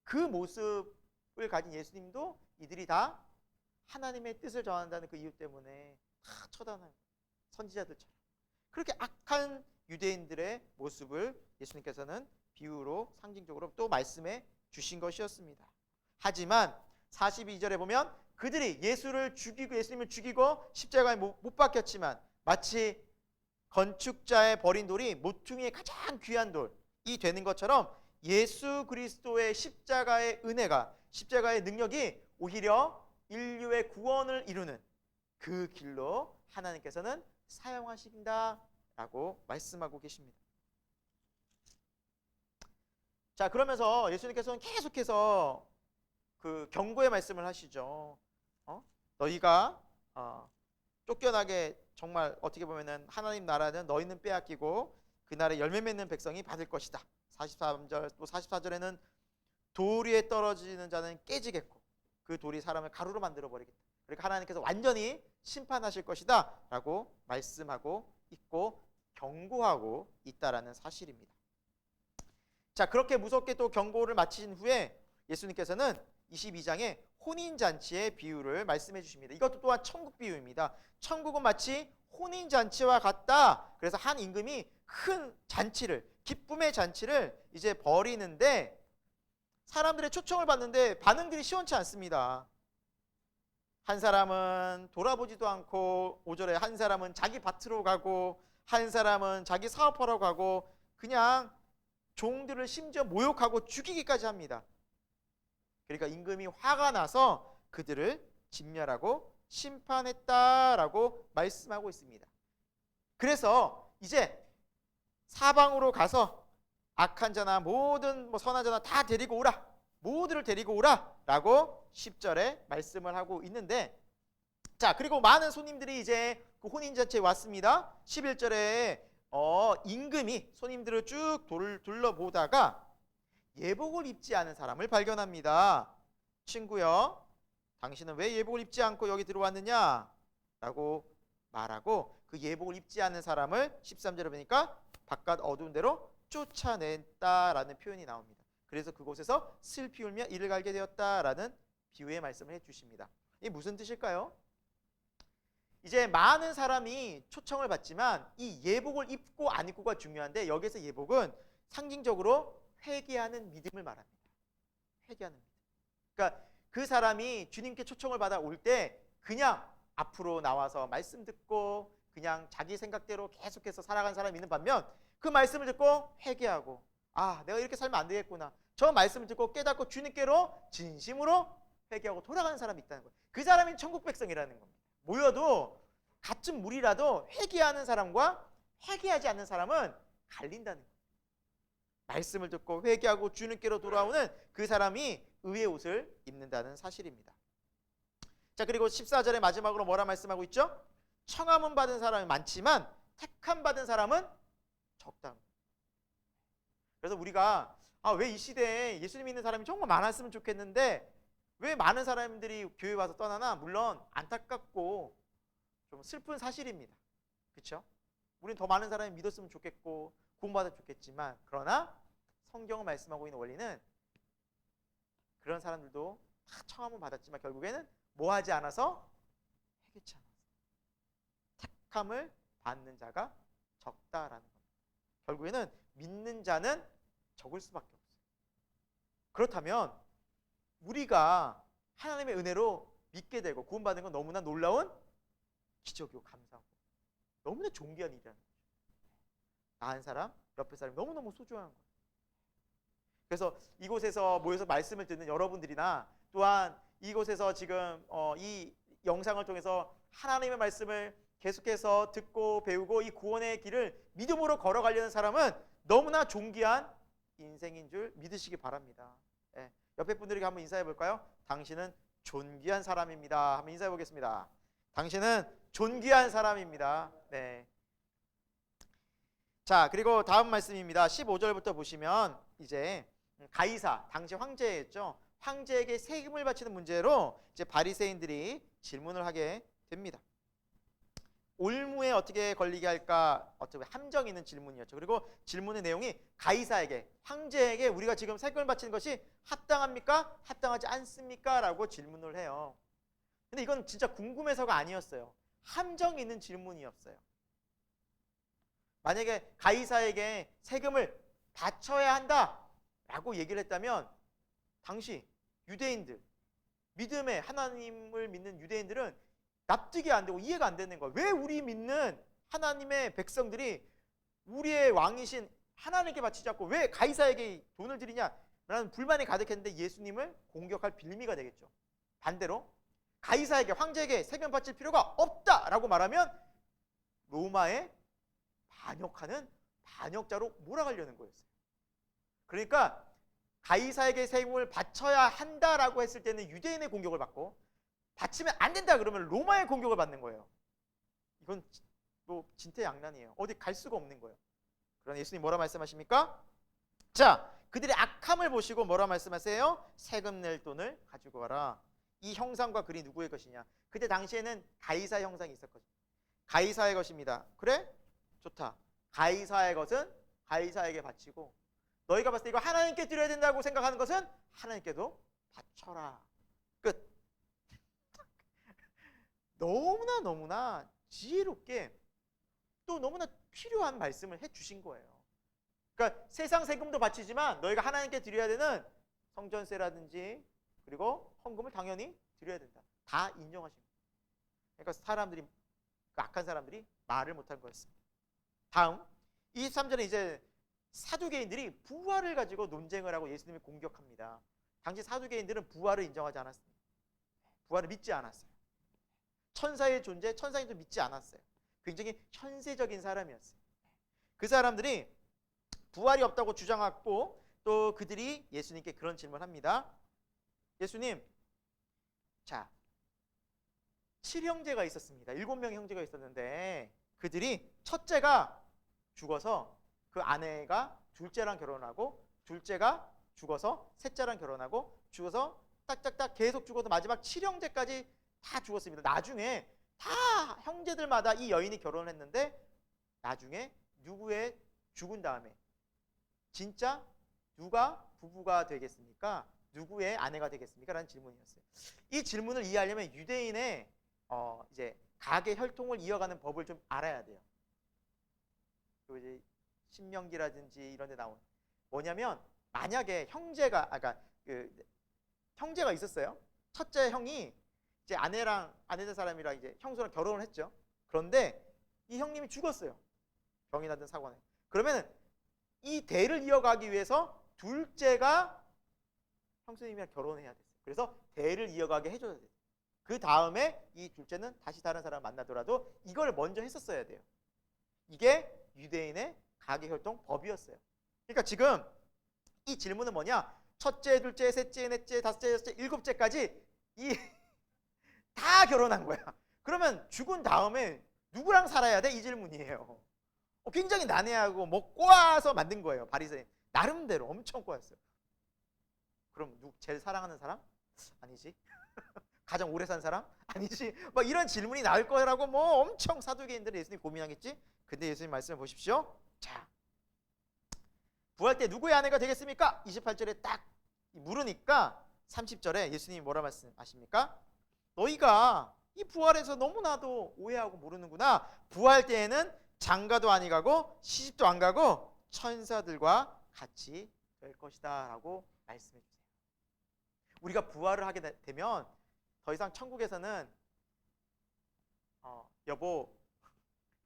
Speaker 1: 그 모습을 가진 예수님도 이들이 다 하나님의 뜻을 전한다는 그 이유 때문에 다 처단한 선지자들처럼 그렇게 악한 유대인들의 모습을 예수님께서는 비유로 상징적으로 또 말씀해 주신 것이었습니다. 하지만 42절에 보면 그들이 예수님을 죽이고 십자가에 못 박혔지만 마치 건축자의 버린 돌이 모퉁이의 가장 귀한 돌이 되는 것처럼 예수 그리스도의 십자가의 은혜가, 십자가의 능력이 오히려 인류의 구원을 이루는 그 길로 하나님께서는 사용하신다라고 말씀하고 계십니다. 자, 그러면서 예수님께서는 계속해서 그 경고의 말씀을 하시죠. 너희가 쫓겨나게 정말 어떻게 보면은 하나님 나라는 너희는 빼앗기고 그날에 열매 맺는 백성이 받을 것이다. 43절 또 44절에는 돌 위에 떨어지는 자는 깨지겠고 그 돌이 사람을 가루로 만들어 버리겠다. 그러니까 하나님께서 완전히 심판하실 것이다 라고 말씀하고 있고 경고하고 있다라는 사실입니다. 자, 그렇게 무섭게 또 경고를 마치신 후에 예수님께서는 22장에 혼인잔치의 비유를 말씀해 주십니다. 이것도 또한 천국 비유입니다. 천국은 마치 혼인잔치와 같다. 그래서 한 임금이 큰 잔치를, 기쁨의 잔치를 이제 벌이는데 사람들의 초청을 받는데 반응들이 시원치 않습니다. 한 사람은 돌아보지도 않고 5절에 한 사람은 자기 밭으로 가고 한 사람은 자기 사업하러 가고 그냥 종들을 심지어 모욕하고 죽이기까지 합니다. 그러니까 임금이 화가 나서 그들을 진멸하고 심판했다라고 말씀하고 있습니다. 그래서 이제 사방으로 가서 악한 자나 모든 선한 자나 다 데리고 오라. 모두를 데리고 오라라고 10절에 말씀을 하고 있는데 자, 그리고 많은 손님들이 이제 그 혼인잔치에 왔습니다. 11절에 임금이 손님들을 쭉 둘러보다가 예복을 입지 않은 사람을 발견합니다. 친구여, 당신은 왜 예복을 입지 않고 여기 들어왔느냐? 라고 말하고 그 예복을 입지 않은 사람을 13절에 보니까 바깥 어두운 데로 쫓아냈다라는 표현이 나옵니다. 그래서 그곳에서 슬피 울며 이를 갈게 되었다라는 비유의 말씀을 해주십니다. 이게 무슨 뜻일까요? 이제 많은 사람이 초청을 받지만 이 예복을 입고 안 입고가 중요한데 여기서 예복은 상징적으로 회개하는 믿음을 말합니다. 회개하는 믿음. 그러니까 그 사람이 주님께 초청을 받아 올 때 그냥 앞으로 나와서 말씀 듣고 그냥 자기 생각대로 계속해서 살아간 사람이 있는 반면 그 말씀을 듣고 회개하고 내가 이렇게 살면 안 되겠구나. 저 말씀을 듣고 깨닫고 주님께로 진심으로 회개하고 돌아가는 사람이 있다는 거예요. 그 사람이 천국 백성이라는 겁니다. 모여도 같은 무리라도 회개하는 사람과 회개하지 않는 사람은 갈린다는 거예요. 말씀을 듣고 회개하고 주님께로 돌아오는 그 사람이 의의 옷을 입는다는 사실입니다. 자, 그리고 14절의 마지막으로 뭐라 말씀하고 있죠? 청함은 받은 사람이 많지만 택함 받은 사람은 적다. 그래서 우리가 왜 이 시대에 예수님 믿는 사람이 정말 많았으면 좋겠는데 왜 많은 사람들이 교회 와서 떠나나? 물론 안타깝고 좀 슬픈 사실입니다. 그렇죠? 우리는 더 많은 사람이 믿었으면 좋겠고 구원받았으면 좋겠지만 그러나 성경은 말씀하고 있는 원리는 그런 사람들도 다 청함을 받았지만 결국에는 뭐하지 않아서 회개치 않아서 택함을 받는 자가 적다라는 겁니다. 결국에는 믿는 자는 적을 수밖에 없어요. 그렇다면 우리가 하나님의 은혜로 믿게 되고 구원받는 건 너무나 놀라운 기적이고 감사하고 너무나 존귀한 일이라는 거죠. 나 한 사람, 옆에 사람이 너무너무 소중한 거예요. 그래서 이곳에서 모여서 말씀을 듣는 여러분들이나 또한 이곳에서 지금 이 영상을 통해서 하나님의 말씀을 계속해서 듣고 배우고 이 구원의 길을 믿음으로 걸어가려는 사람은 너무나 존귀한 인생인 줄 믿으시기 바랍니다. 예. 옆에 분들에게 한번 인사해 볼까요? 당신은 존귀한 사람입니다. 한번 인사해 보겠습니다. 당신은 존귀한 사람입니다. 네. 자, 그리고 다음 말씀입니다. 15절부터 보시면 이제 가이사, 당시 황제였죠. 황제에게 세금을 바치는 문제로 이제 바리새인들이 질문을 하게 됩니다. 올무에 어떻게 걸리게 할까? 어떻게 함정 있는 질문이었죠. 그리고 질문의 내용이 가이사에게, 황제에게 우리가 지금 세금을 바치는 것이 합당합니까? 합당하지 않습니까? 라고 질문을 해요. 근데 이건 진짜 궁금해서가 아니었어요. 함정 있는 질문이었어요. 만약에 가이사에게 세금을 바쳐야 한다라고 얘기를 했다면 당시 유대인들, 믿음의 하나님을 믿는 유대인들은 납득이 안 되고 이해가 안 되는 거예요. 왜 우리 믿는 하나님의 백성들이 우리의 왕이신 하나님께 바치지 않고 왜 가이사에게 돈을 드리냐라는 불만이 가득했는데 예수님을 공격할 빌미가 되겠죠. 반대로 가이사에게, 황제에게 세금 바칠 필요가 없다라고 말하면 로마에 반역하는 반역자로 몰아가려는 거였어요. 그러니까 가이사에게 세금을 바쳐야 한다라고 했을 때는 유대인의 공격을 받고 바치면 안 된다 그러면 로마의 공격을 받는 거예요. 이건 뭐 진퇴양난이에요. 어디 갈 수가 없는 거예요. 그러나 예수님 뭐라 말씀하십니까? 자, 그들의 악함을 보시고 뭐라 말씀하세요? 세금 낼 돈을 가지고 와라. 이 형상과 글이 누구의 것이냐? 그때 당시에는 가이사 형상이 있었거든요. 가이사의 것입니다. 그래? 좋다. 가이사의 것은 가이사에게 바치고 너희가 봤을 때 이거 하나님께 드려야 된다고 생각하는 것은 하나님께도 바쳐라. 끝. 너무나 지혜롭게 또 너무나 필요한 말씀을 해주신 거예요. 그러니까 세상 세금도 바치지만 너희가 하나님께 드려야 되는 성전세라든지 그리고 헌금을 당연히 드려야 된다. 다 인정하신 거예요. 그러니까 사람들이, 그 악한 사람들이 말을 못한 거였습니다. 다음 23절에 이제 사두개인들이 부활을 가지고 논쟁을 하고 예수님을 공격합니다. 당시 사두개인들은 부활을 인정하지 않았습니다. 부활을 믿지 않았어요. 천사의 존재, 천사인도 믿지 않았어요. 굉장히 현세적인 사람이었어요. 그 사람들이 부활이 없다고 주장하고 또 그들이 예수님께 그런 질문을 합니다. 예수님, 자, 7형제가 있었습니다. 7명의 형제가 있었는데 그들이 첫째가 죽어서 그 아내가 둘째랑 결혼하고 둘째가 죽어서 셋째랑 결혼하고 죽어서 딱딱딱 계속 죽어서 마지막 7형제까지 다 죽었습니다. 나중에 다 형제들마다 이 여인이 결혼을 했는데 나중에 누구의 죽은 다음에 진짜 누가 부부가 되겠습니까? 누구의 아내가 되겠습니까? 라는 질문이었어요. 이 질문을 이해하려면 유대인의 이제 가계 혈통을 이어가는 법을 좀 알아야 돼요. 그 이제 신명기라든지 이런 데 나온 뭐냐면 만약에 형제가 형제가 있었어요. 첫째 형이 이제 아내 된 사람이랑 이제 형수랑 결혼을 했죠. 그런데 이 형님이 죽었어요. 병이 나든 사고는. 그러면 이 대를 이어가기 위해서 둘째가 형수님이랑 결혼해야 됐어요. 그래서 대를 이어가게 해줘야 돼요. 그 다음에 이 둘째는 다시 다른 사람 만나더라도 이걸 먼저 했었어야 돼요. 이게 유대인의 가계혈통 법이었어요. 그러니까 지금 이 질문은 뭐냐? 첫째, 둘째, 셋째, 넷째, 다섯째, 여섯째, 일곱째까지 다 결혼한 거야. 그러면 죽은 다음에 누구랑 살아야 돼? 이 질문이에요. 굉장히 난해하고 뭐 꼬아서 만든 거예요. 바리새인 나름대로 엄청 꼬았어요. 그럼 제일 사랑하는 사람? 아니지. 가장 오래 산 사람? 아니지. 막 이런 질문이 나올 거라고 뭐 엄청 사두개인들이 예수님 고민하겠지. 근데 예수님 말씀을 보십시오. 자, 부활 때 누구의 아내가 되겠습니까? 28절에 딱 물으니까 30절에 예수님이 뭐라 말씀하십니까? 너희가 이 부활에서 너무나도 오해하고 모르는구나. 부활 때에는 장가도 안 가고 시집도 안 가고 천사들과 같이 될 것이다 라고 말씀해 주세요. 우리가 부활을 하게 되면 더 이상 천국에서는 여보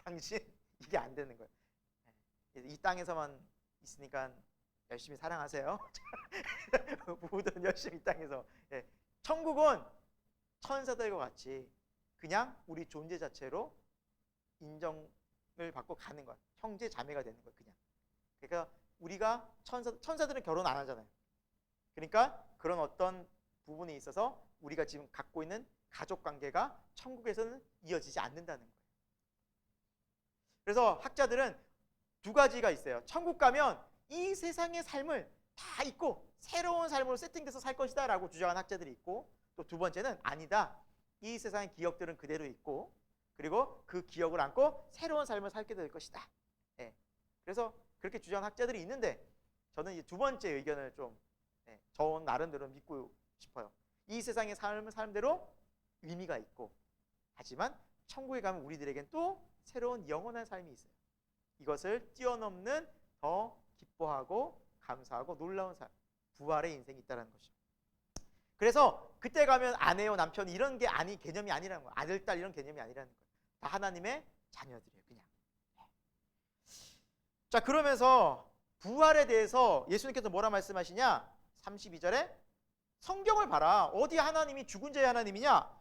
Speaker 1: 당신 이게 안 되는 거예요. 이 땅에서만 있으니까 열심히 사랑하세요. 부부들은 열심히 이 땅에서. 천국은 천사들과 같이 그냥 우리 존재 자체로 인정을 받고 가는 거야. 형제 자매가 되는 거야. 그냥. 그러니까 우리가 천사들은 결혼 안 하잖아요. 그러니까 그런 어떤 부분에 있어서 우리가 지금 갖고 있는 가족 관계가 천국에서는 이어지지 않는다는 거예요. 그래서 학자들은 두 가지가 있어요. 천국 가면 이 세상의 삶을 다 잊고 새로운 삶으로 세팅돼서 살 것이다 라고 주장하는 학자들이 있고, 또 두 번째는 아니다, 이 세상의 기억들은 그대로 있고 그리고 그 기억을 안고 새로운 삶을 살게 될 것이다. 예. 그래서 그렇게 주장하는 학자들이 있는데, 저는 이 두 번째 의견을 좀 저 나름대로 믿고 싶어요. 이 세상의 삶은 삶대로 의미가 있고, 하지만 천국에 가면 우리들에겐 또 새로운 영원한 삶이 있어요. 이것을 뛰어넘는 더 기뻐하고 감사하고 놀라운 삶, 부활의 인생이 있다는 거죠. 그래서 그때 가면 아내요 남편 이런 게 개념이 아니라는 거예요. 아들 딸 이런 개념이 아니라는 거예요. 다 하나님의 자녀들이에요. 그냥. 자, 그러면서 부활에 대해서 예수님께서 뭐라 말씀하시냐? 32절에 성경을 봐라. 어디 하나님이 죽은 자의 하나님이냐?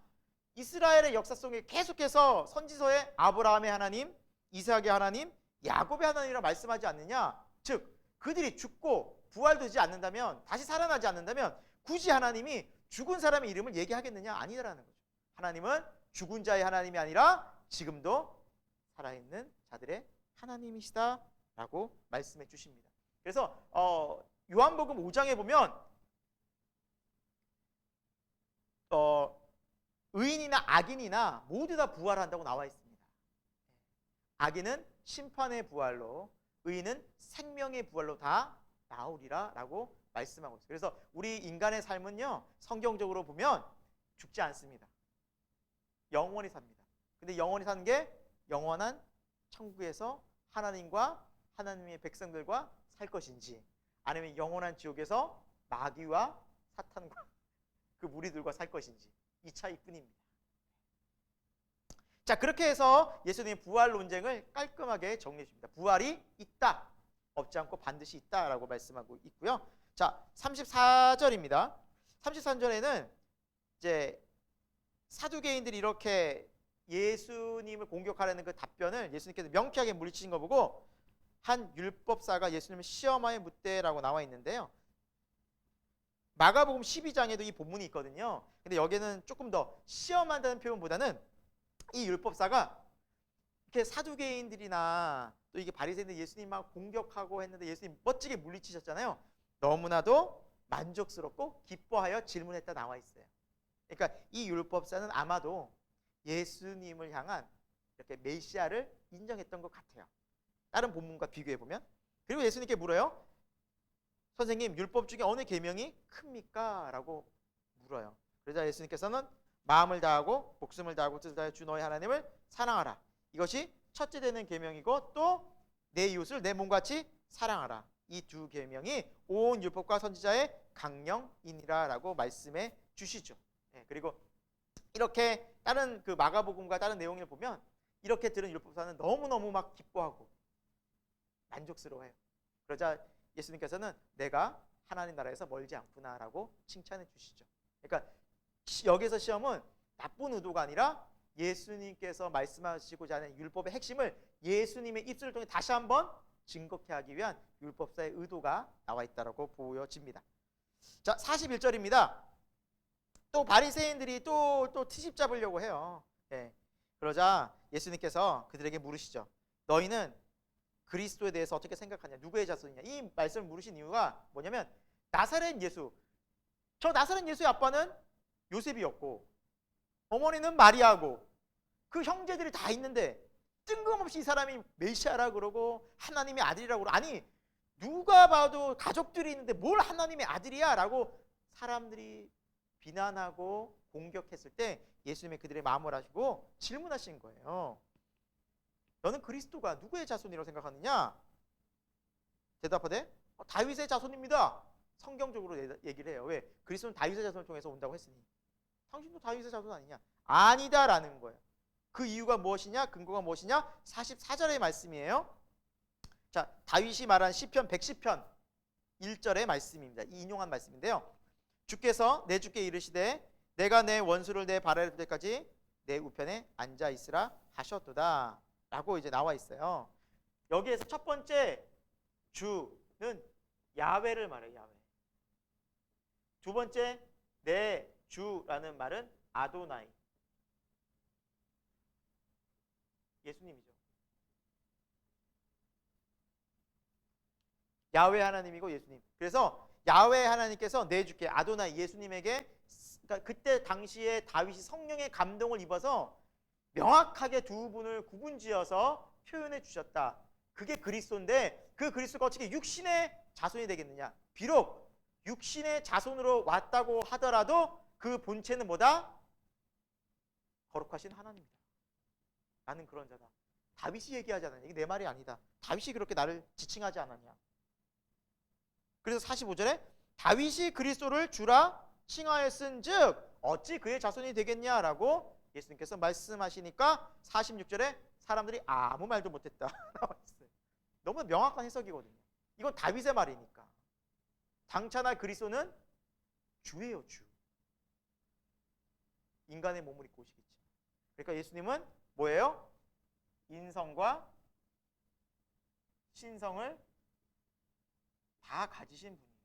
Speaker 1: 이스라엘의 역사 속에 계속해서 선지서에 아브라함의 하나님, 이삭의 하나님, 야곱의 하나님이라 말씀하지 않느냐? 즉 그들이 죽고 부활되지 않는다면, 다시 살아나지 않는다면 굳이 하나님이 죽은 사람의 이름을 얘기하겠느냐? 아니라는 거죠. 하나님은 죽은 자의 하나님이 아니라 지금도 살아있는 자들의 하나님이시다라고 말씀해 주십니다. 그래서 요한복음 5장에 보면 의인이나 악인이나 모두 다 부활한다고 나와 있습니다. 악인은 심판의 부활로, 의인은 생명의 부활로 다 나오리라 라고 말씀하고 있어요. 그래서 우리 인간의 삶은요, 성경적으로 보면 죽지 않습니다. 영원히 삽니다. 근데 영원히 사는 게 영원한 천국에서 하나님과 하나님의 백성들과 살 것인지, 아니면 영원한 지옥에서 마귀와 사탄과 그 무리들과 살 것인지, 이 차이뿐입니다. 자, 그렇게 해서 예수님의 부활 논쟁을 깔끔하게 정리해 줍니다. 부활이 있다, 없지 않고 반드시 있다라고 말씀하고 있고요. 자, 34절입니다. 33절에는 이제 사두개인들이 이렇게 예수님을 공격하려는 그 답변을 예수님께서 명쾌하게 물리치신 거 보고 한 율법사가 예수님을 시험하여 묻되라고 나와 있는데요. 마가복음 12장에도 이 본문이 있거든요. 근데 여기는 조금 더 시험한다는 표현보다는 이 율법사가 이렇게 사두개인들이나 또 이게 바리새인들 예수님 막 공격하고 했는데 예수님 멋지게 물리치셨잖아요. 너무나도 만족스럽고 기뻐하여 질문했다 나와 있어요. 그러니까 이 율법사는 아마도 예수님을 향한 이렇게 메시아를 인정했던 것 같아요. 다른 본문과 비교해 보면. 그리고 예수님께 물어요. 선생님, 율법 중에 어느 계명이 큽니까? 라고 물어요. 그러자 예수님께서는 마음을 다하고 목숨을 다하고 뜻을 다하여 주 너의 하나님을 사랑하라. 이것이 첫째 되는 계명이고 또 내 이웃을 내 몸같이 사랑하라. 이 두 계명이 온 율법과 선지자의 강령이니라 라고 말씀해 주시죠. 그리고 이렇게 다른 그 마가복음과 다른 내용을 보면 이렇게 들은 율법사는 너무너무 막 기뻐하고 만족스러워해요. 그러자 예수님께서는 내가 하나님 나라에서 멀지 않구나라고 칭찬해 주시죠. 그러니까 여기서 시험은 나쁜 의도가 아니라 예수님께서 말씀하시고자 하는 율법의 핵심을 예수님의 입술을 통해 다시 한번 증거케 하기 위한 율법사의 의도가 나와 있다고 보여집니다. 자, 41절입니다. 또 바리새인들이 또 트집 잡으려고 해요. 그러자 예수님께서 그들에게 물으시죠. 너희는 그리스도에 대해서 어떻게 생각하냐? 누구의 자손이냐? 이 말씀을 물으신 이유가 뭐냐면 나사렛 예수, 저 나사렛 예수의 아빠는 요셉이었고 어머니는 마리아고 그 형제들이 다 있는데 뜬금없이 이 사람이 메시아라 그러고 하나님의 아들이라고 그러고, 아니 누가 봐도 가족들이 있는데 뭘 하나님의 아들이야? 라고 사람들이 비난하고 공격했을 때 예수님이 그들의 마음을 아시고 질문하신 거예요. 너는 그리스도가 누구의 자손이라고 생각하느냐? 대답하되 다윗의 자손입니다. 성경적으로 얘기를 해요. 왜? 그리스도는 다윗의 자손을 통해서 온다고 했으니 당신도 다윗의 자손 아니냐? 아니다라는 거예요. 그 이유가 무엇이냐? 근거가 무엇이냐? 44절의 말씀이에요. 자, 다윗이 말한 시편 110편 1절의 말씀입니다. 이 인용한 말씀인데요. 주께서 내 주께 이르시되 내가 내 원수를 내 발 아래 둘 때까지 내 우편에 앉아 있으라 하셨도다 라고 이제 나와 있어요. 여기에서 첫 번째 주는 야훼를 말해요. 야훼. 두 번째 내 주라는 말은 아도나이, 예수님이죠. 야훼 하나님이고 예수님. 그래서 야훼 하나님께서 내주께 아도나이 예수님에게, 그러니까 그때 당시에 다윗이 성령의 감동을 입어서 명확하게 두 분을 구분지어서 표현해 주셨다. 그게 그리스도인데 그 그리스도가 어떻게 육신의 자손이 되겠느냐? 비록 육신의 자손으로 왔다고 하더라도 그 본체는 뭐다? 거룩하신 하나님이다. 나는 그런 자다. 다윗이 얘기하지 않았냐? 이게 내 말이 아니다. 다윗이 그렇게 나를 지칭하지 않았냐? 그래서 45절에 다윗이 그리스도를 주라 칭하였은즉 어찌 그의 자손이 되겠냐라고 예수님께서 말씀하시니까 46절에 사람들이 아무 말도 못했다. 너무 명확한 해석이거든요. 이건 다윗의 말이니까. 당찬할 그리스도는 주예요, 주. 인간의 몸을 입고 오시겠지. 그러니까 예수님은 뭐예요? 인성과 신성을 다 가지신 분이에요.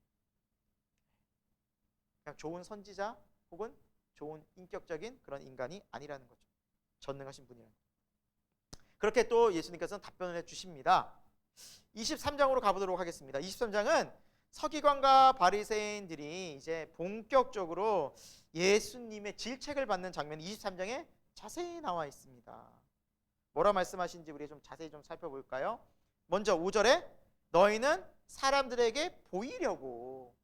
Speaker 1: 그냥 좋은 선지자 혹은 좋은 인격적인 그런 인간이 아니라는 거죠. 전능하신 분이라는 거죠. 그렇게 또 예수님께서는 답변을 해주십니다. 23장으로 가보도록 하겠습니다. 23장은 서기관과 바리새인들이 이제 본격적으로 예수님의 질책을 받는 장면이 23장에 자세히 나와 있습니다. 뭐라 말씀하신지 우리 좀 자세히 좀 살펴볼까요? 먼저 5절에 너희는 사람들에게 보이려고,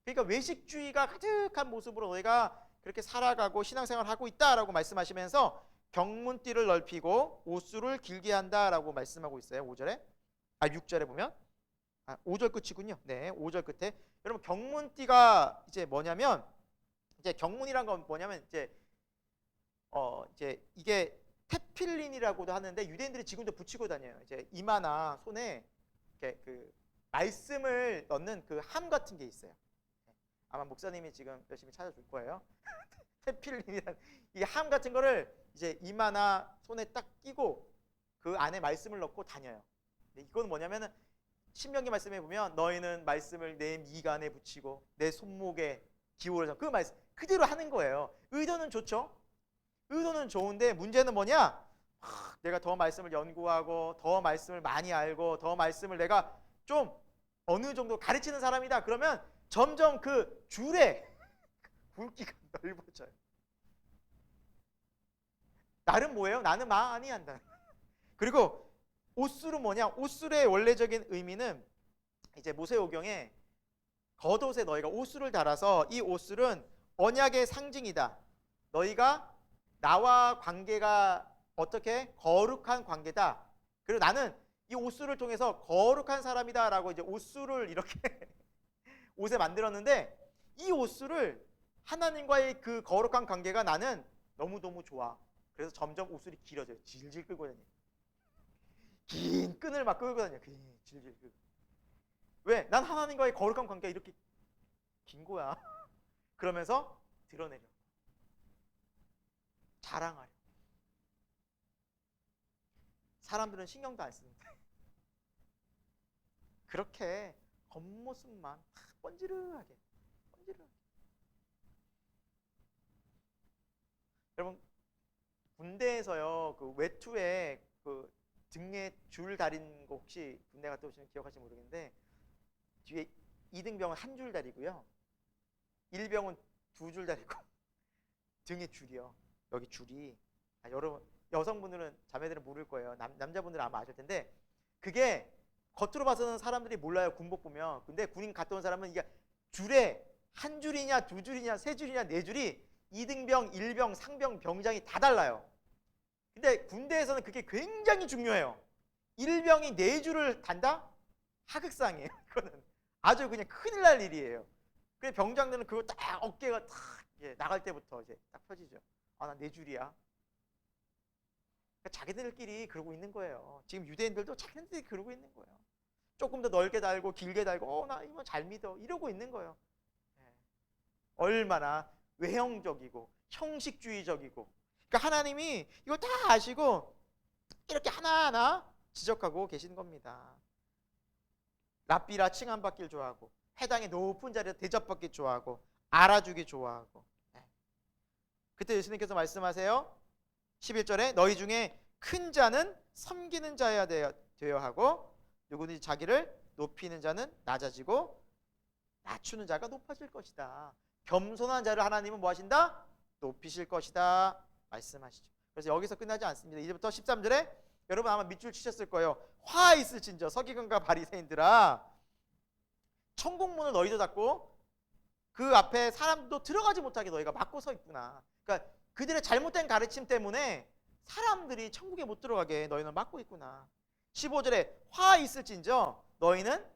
Speaker 1: 그러니까 외식주의가 가득한 모습으로 너희가 그렇게 살아가고 신앙생활을 하고 있다라고 말씀하시면서 경문띠를 넓히고 옷수를 길게 한다라고 말씀하고 있어요. 5절에 6절에 보면 5절 끝이군요. 네, 5절 끝에 여러분 경문띠가 이제 뭐냐면, 이제 경문이란 건 뭐냐면 이제 이게 테필린이라고도 하는데 유대인들이 지금도 붙이고 다녀요. 이제 이마나 손에 이렇게 그 말씀을 넣는 그 함 같은 게 있어요. 아마 목사님이 지금 열심히 찾아줄 거예요. 테필린이란 이 함 같은 거를 이제 이마나 손에 딱 끼고 그 안에 말씀을 넣고 다녀요. 이건 뭐냐면은 신명기 말씀에 보면 너희는 말씀을 내 미간에 붙이고 내 손목에 기울여서 그 말씀 그대로 하는 거예요. 의도는 좋죠. 의도는 좋은데 문제는 뭐냐? 내가 더 말씀을 연구하고 더 말씀을 많이 알고 더 말씀을 내가 좀 어느 정도 가르치는 사람이다. 그러면 점점 그 줄에 굵기가 넓어져요. 나는 뭐예요? 나는 많이 한다. 그리고 옷술은 뭐냐? 옷술의 원래적인 의미는 이제 모세오경에 겉옷에 너희가 옷술을 달아서 이 옷술은 언약의 상징이다. 너희가 나와 관계가 어떻게 거룩한 관계다. 그리고 나는 이 옷술을 통해서 거룩한 사람이다라고 이제 옷술을 이렇게 옷에 만들었는데 이 옷술을 하나님과의 그 거룩한 관계가 나는 너무너무 좋아. 그래서 점점 옷술이 길어져요. 질질 끌고 다녀요. 긴 끈을 막 끌고 다녀요. 질질 끌고. 왜? 난 하나님과의 거룩한 관계가 이렇게 긴 거야. 그러면서 드러내려. 자랑하려. 사람들은 신경도 안 쓰는데 그렇게 겉모습만 번지르하게. 여러분 군대에서요 그 외투에 그 등에 줄 달린 거 혹시 군대 갔다 오시면 기억하실지 모르겠는데 뒤에 2등병은 한 줄 달이고요 1병은 2줄 달이고 등에 줄이요. 여기 줄이 여러분 여성분들은 자매들은 모를 거예요. 남자분들은 아마 아실 텐데 그게 겉으로 봐서는 사람들이 몰라요. 군복 보면. 근데 군인 갔다 온 사람은 이게 줄에 한 줄이냐 2줄이냐 3줄이냐 4줄이 2등병, 1병, 상병, 병장이 다 달라요. 근데 군대에서는 그게 굉장히 중요해요. 1병이 4줄을 단다? 하극상이에요. 그거는 아주 그냥 큰일 날 일이에요. 그래서 병장들은 그거 딱 어깨가 딱 나갈 때부터 이제 딱 펴지죠. 나 4줄이야. 그러니까 자기들끼리 그러고 있는 거예요. 지금 유대인들도 자기들끼리 그러고 있는 거예요. 조금 더 넓게 달고 길게 달고 나 이거 잘 믿어 이러고 있는 거예요. 얼마나 외형적이고 형식주의적이고. 그러니까 하나님이 이걸 다 아시고 이렇게 하나하나 지적하고 계신 겁니다. 랍비라 칭함받길 좋아하고 회당의 높은 자리에 대접받기 좋아하고 알아주기 좋아하고. 그때 예수님께서 말씀하세요. 11절에 너희 중에 큰 자는 섬기는 자여야 되어야 하고 누구든지 자기를 높이는 자는 낮아지고 낮추는 자가 높아질 것이다. 겸손한 자를 하나님은 뭐 하신다? 높이실 것이다 말씀하시죠. 그래서 여기서 끝나지 않습니다. 이제부터 13절에 여러분 아마 밑줄 치셨을 거예요. 화 있을진저 서기관과 바리새인들아, 천국문을 너희도 닫고 그 앞에 사람도 들어가지 못하게 너희가 막고 서 있구나. 그러니까 그들의 잘못된 가르침 때문에 사람들이 천국에 못 들어가게 너희는 막고 있구나. 15절에 화 있을진저 너희는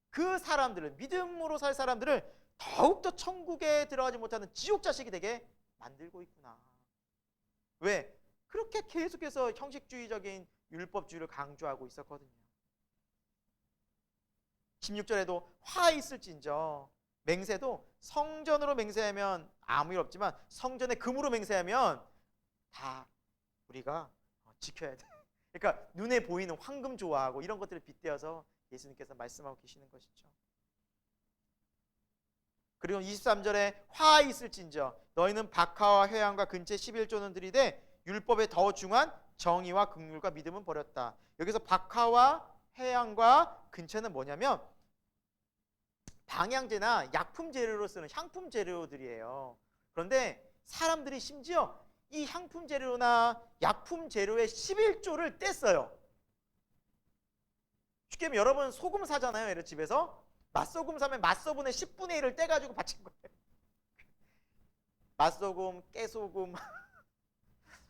Speaker 1: 그 사람들을, 믿음으로 살 사람들을 더욱더 천국에 들어가지 못하는 지옥 자식이 되게 만들고 있구나. 왜? 그렇게 계속해서 형식주의적인 율법주의를 강조하고 있었거든요. 16절에도 화 있을진저, 맹세도 성전으로 맹세하면 아무 일 없지만 성전의 금으로 맹세하면 다 우리가 지켜야 돼. 그러니까 눈에 보이는 황금 좋아하고 이런 것들을 빗대어서 예수님께서 말씀하고 계시는 것이죠. 그리고 23절에 화 있을진저 너희는 박하와 회양과 근체 11조는 들이되 율법에 더 중한 정의와 긍휼과 믿음은 버렸다. 여기서 박하와 회양과 근체는 뭐냐면 방향제나 약품 재료로 쓰는 향품 재료들이에요. 그런데 사람들이 심지어 이 향품 재료나 약품 재료의 11조를 뗐어요. 쉽게 말하면 여러분 소금 사잖아요. 예를 집에서 맛소금 사면 맛소금의 10분의 1을 떼가지고 바친 거예요. 맛소금, 깨소금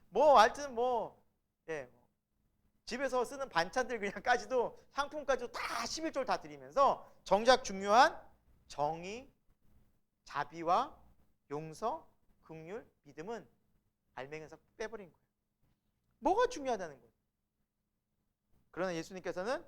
Speaker 1: 뭐 하여튼 집에서 쓰는 반찬들 그냥까지도 향품까지도 다 11조를 다 드리면서 정작 중요한 정의, 자비와 용서, 긍휼, 믿음은 알맹이에서 빼버린 거예요. 뭐가 중요하다는 거예요. 그러나 예수님께서는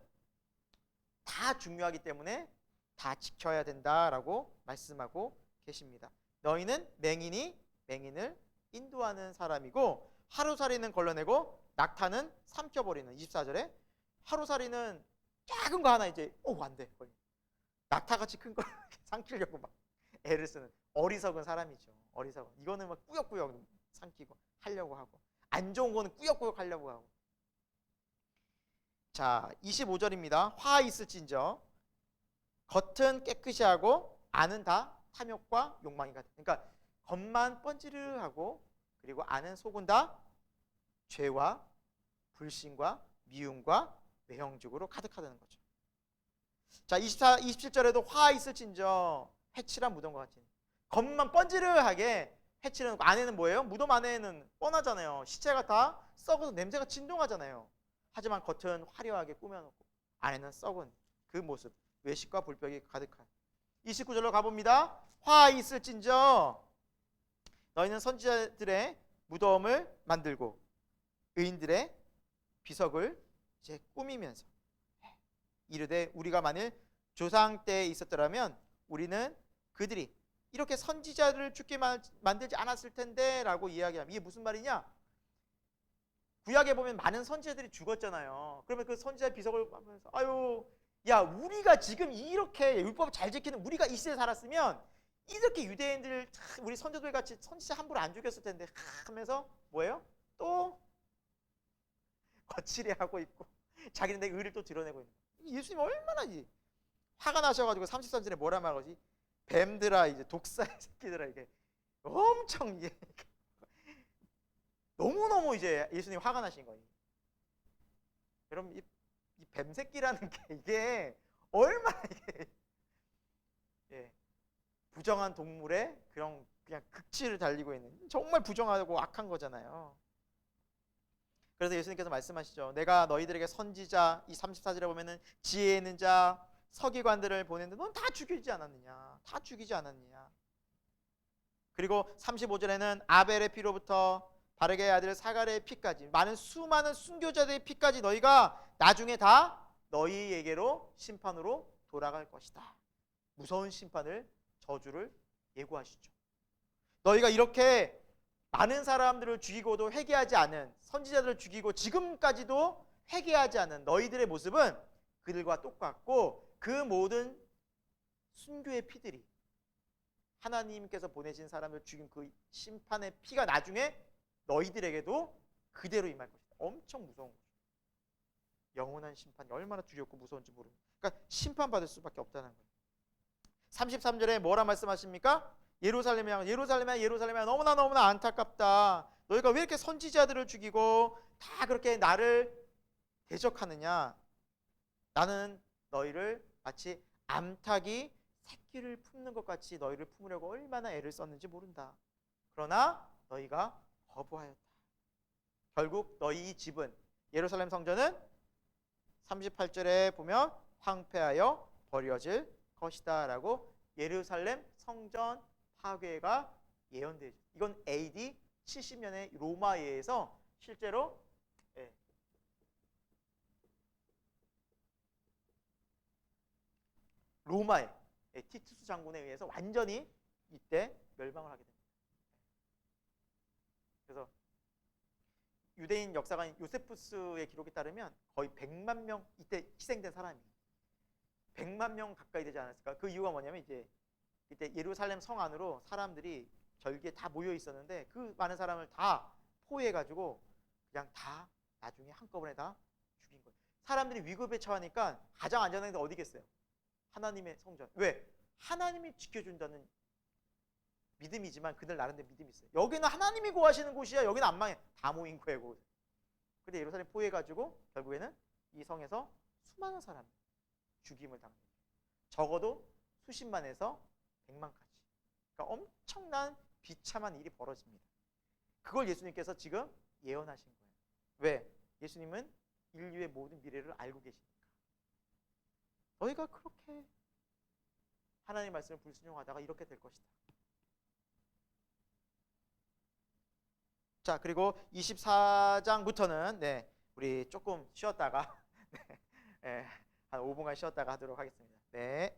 Speaker 1: 다 중요하기 때문에 다 지켜야 된다라고 말씀하고 계십니다. 너희는 맹인이 맹인을 인도하는 사람이고 하루살이는 걸러내고 낙타는 삼켜버리는. 24절에 하루살이는 작은 거 하나 이제 안 돼. 낙타같이 큰 거 삼키려고 막 애를 쓰는 어리석은 사람이죠. 어리석은. 이거는 막 꾸역꾸역 삼키고 하려고 하고 안 좋은 거는 꾸역꾸역 하려고 하고. 자, 25절입니다. 화 있을진저 겉은 깨끗이 하고 안은 다 탐욕과 욕망이 같다. 그러니까 겉만 번지르하고 그리고 안은 속은 다 죄와 불신과 미움과 외형적으로 가득하다는 거죠. 자, 27절에도 화 있을진저 해칠한 무덤과 같은. 겉만 번지르하게 해칠은 안에는 뭐예요? 무덤 안에는 뻔하잖아요. 시체가 다 썩어서 냄새가 진동하잖아요. 하지만 겉은 화려하게 꾸며놓고 안에는 썩은 그 모습, 외식과 불벽이 가득한. 29절로 가봅니다. 화 있을진저 너희는 선지자들의 무덤을 만들고 의인들의 비석을 이제 꾸미면서 이르되 우리가 만일 조상 때에 있었더라면 우리는 그들이 이렇게 선지자를 죽게 만들지 않았을 텐데 라고 이야기합니다. 이게 무슨 말이냐? 구약에 보면 많은 선지자들이 죽었잖아요. 그러면 그 선지자 비석을 하면서 아유 야 우리가 지금 이렇게 율법을 잘 지키는 우리가 이 시대에 살았으면 이렇게 유대인들 우리 선조들 같이 선지자 함부로 안 죽였을 텐데 하면서 뭐예요? 또 거칠해하고 있고 자기는 내 의를 또 드러내고 있는. 예수님 얼마나 화가 나셔가지고 33절에 뭐라 말하지? 뱀들아 이제 독사의 새끼들아 이게 엄청 이게 너무너무 이제 예수님 화가 나신 거예요. 여러분 이 뱀새끼라는 게 이게 얼마나 이게 부정한 동물의 그냥 극치를 달리고 있는 정말 부정하고 악한 거잖아요. 그래서 예수님께서 말씀하시죠. 내가 너희들에게 선지자 이 34절에 보면은 지혜 있는 자 서기관들을 보냈는데 넌 다 죽이지 않았느냐? 다 죽이지 않았느냐? 그리고 35절에는 아벨의 피로부터 바르게의 아들 사가랴의 피까지 많은 수많은 순교자들의 피까지 너희가 나중에 다 너희에게로 심판으로 돌아갈 것이다. 무서운 심판을 저주를 예고하시죠. 너희가 이렇게 많은 사람들을 죽이고도 회개하지 않은 선지자들을 죽이고 지금까지도 회개하지 않은 너희들의 모습은 그들과 똑같고 그 모든 순교의 피들이 하나님께서 보내신 사람을 죽인 그 심판의 피가 나중에 너희들에게도 그대로 임할 것이다. 엄청 무서운 거죠. 영원한 심판이 얼마나 두렵고 무서운지 모릅니다. 그러니까 심판받을 수밖에 없다는 거예요. 33절에 뭐라 말씀하십니까? 예루살렘이야, 예루살렘이야, 예루살렘이야, 너무나 안타깝다. 너희가 왜 이렇게 선지자들을 죽이고 다 그렇게 나를 대적하느냐? 나는 너희를 마치 암탉이 새끼를 품는 것 같이 너희를 품으려고 얼마나 애를 썼는지 모른다. 그러나 너희가 거부하였다. 결국 너희 집은, 예루살렘 성전은 38절에 보면 황폐하여 버려질 것이다 라고 예루살렘 성전 파괴가 예언되죠. 이건 AD 70년의 로마에서 실제로 로마의 티투스 장군에 의해서 완전히 이때 멸망을 하게 됩니다. 그래서 유대인 역사가인 요세푸스의 기록에 따르면 거의 100만 명 이때 희생된 사람이 100만 명 가까이 되지 않았을까? 그 이유가 뭐냐면 이때 예루살렘 성 안으로 사람들이 절기에 다 모여 있었는데 그 많은 사람을 다 포위해가지고 그냥 다 나중에 한꺼번에 다 죽인 거예요. 사람들이 위급에 처하니까 가장 안전한 데 어디겠어요? 하나님의 성전. 왜? 하나님이 지켜준다는 믿음이지만 그들 나름대로 믿음이 있어요. 여기는 하나님이 구하시는 곳이야. 여기는 안 망해. 다 모인 거예요. 곳. 근데 예루살렘 포위해가지고 결국에는 이 성에서 수많은 사람이 죽임을 당해요. 적어도 수십만에서 100만까지. 그러니까 엄청난 비참한 일이 벌어집니다. 그걸 예수님께서 지금 예언하신 거예요. 왜? 예수님은 인류의 모든 미래를 알고 계시니까. 너희가 그렇게 하나님의 말씀을 불순종하다가 이렇게 될 것이다. 자, 그리고 24장부터는 우리 조금 쉬었다가 한 5분간 쉬었다가 하도록 하겠습니다. 네.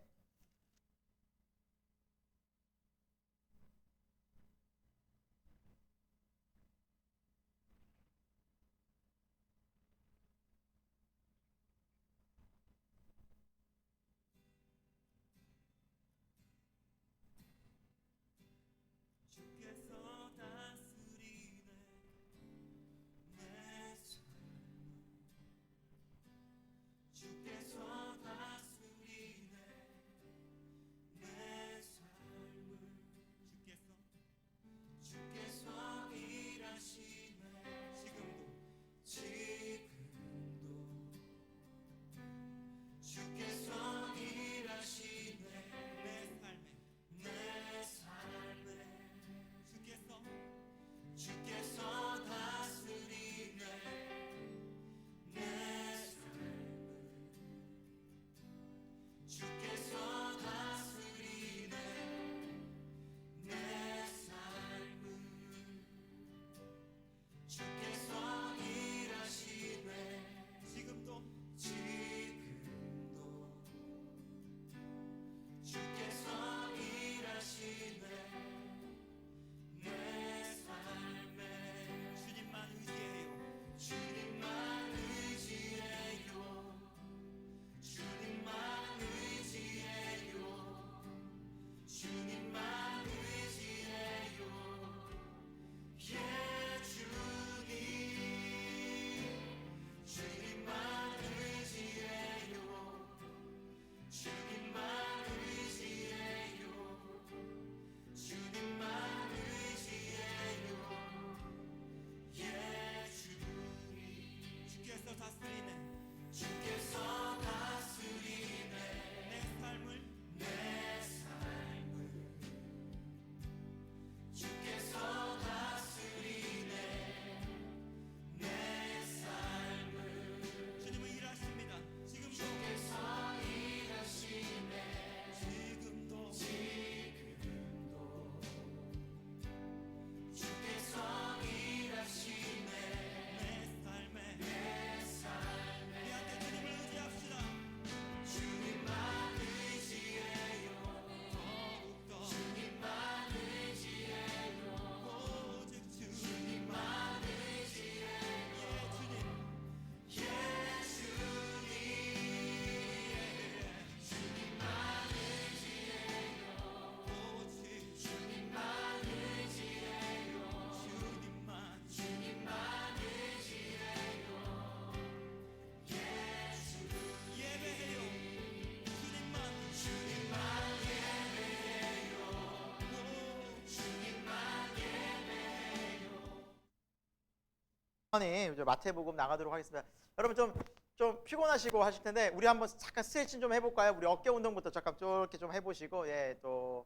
Speaker 1: 천천히 이제 마태복음 나가도록 하겠습니다. 여러분 좀 피곤하시고 하실 텐데 우리 한번 잠깐 스트레칭 좀 해볼까요? 우리 어깨 운동부터 잠깐 이렇게 좀 해보시고 또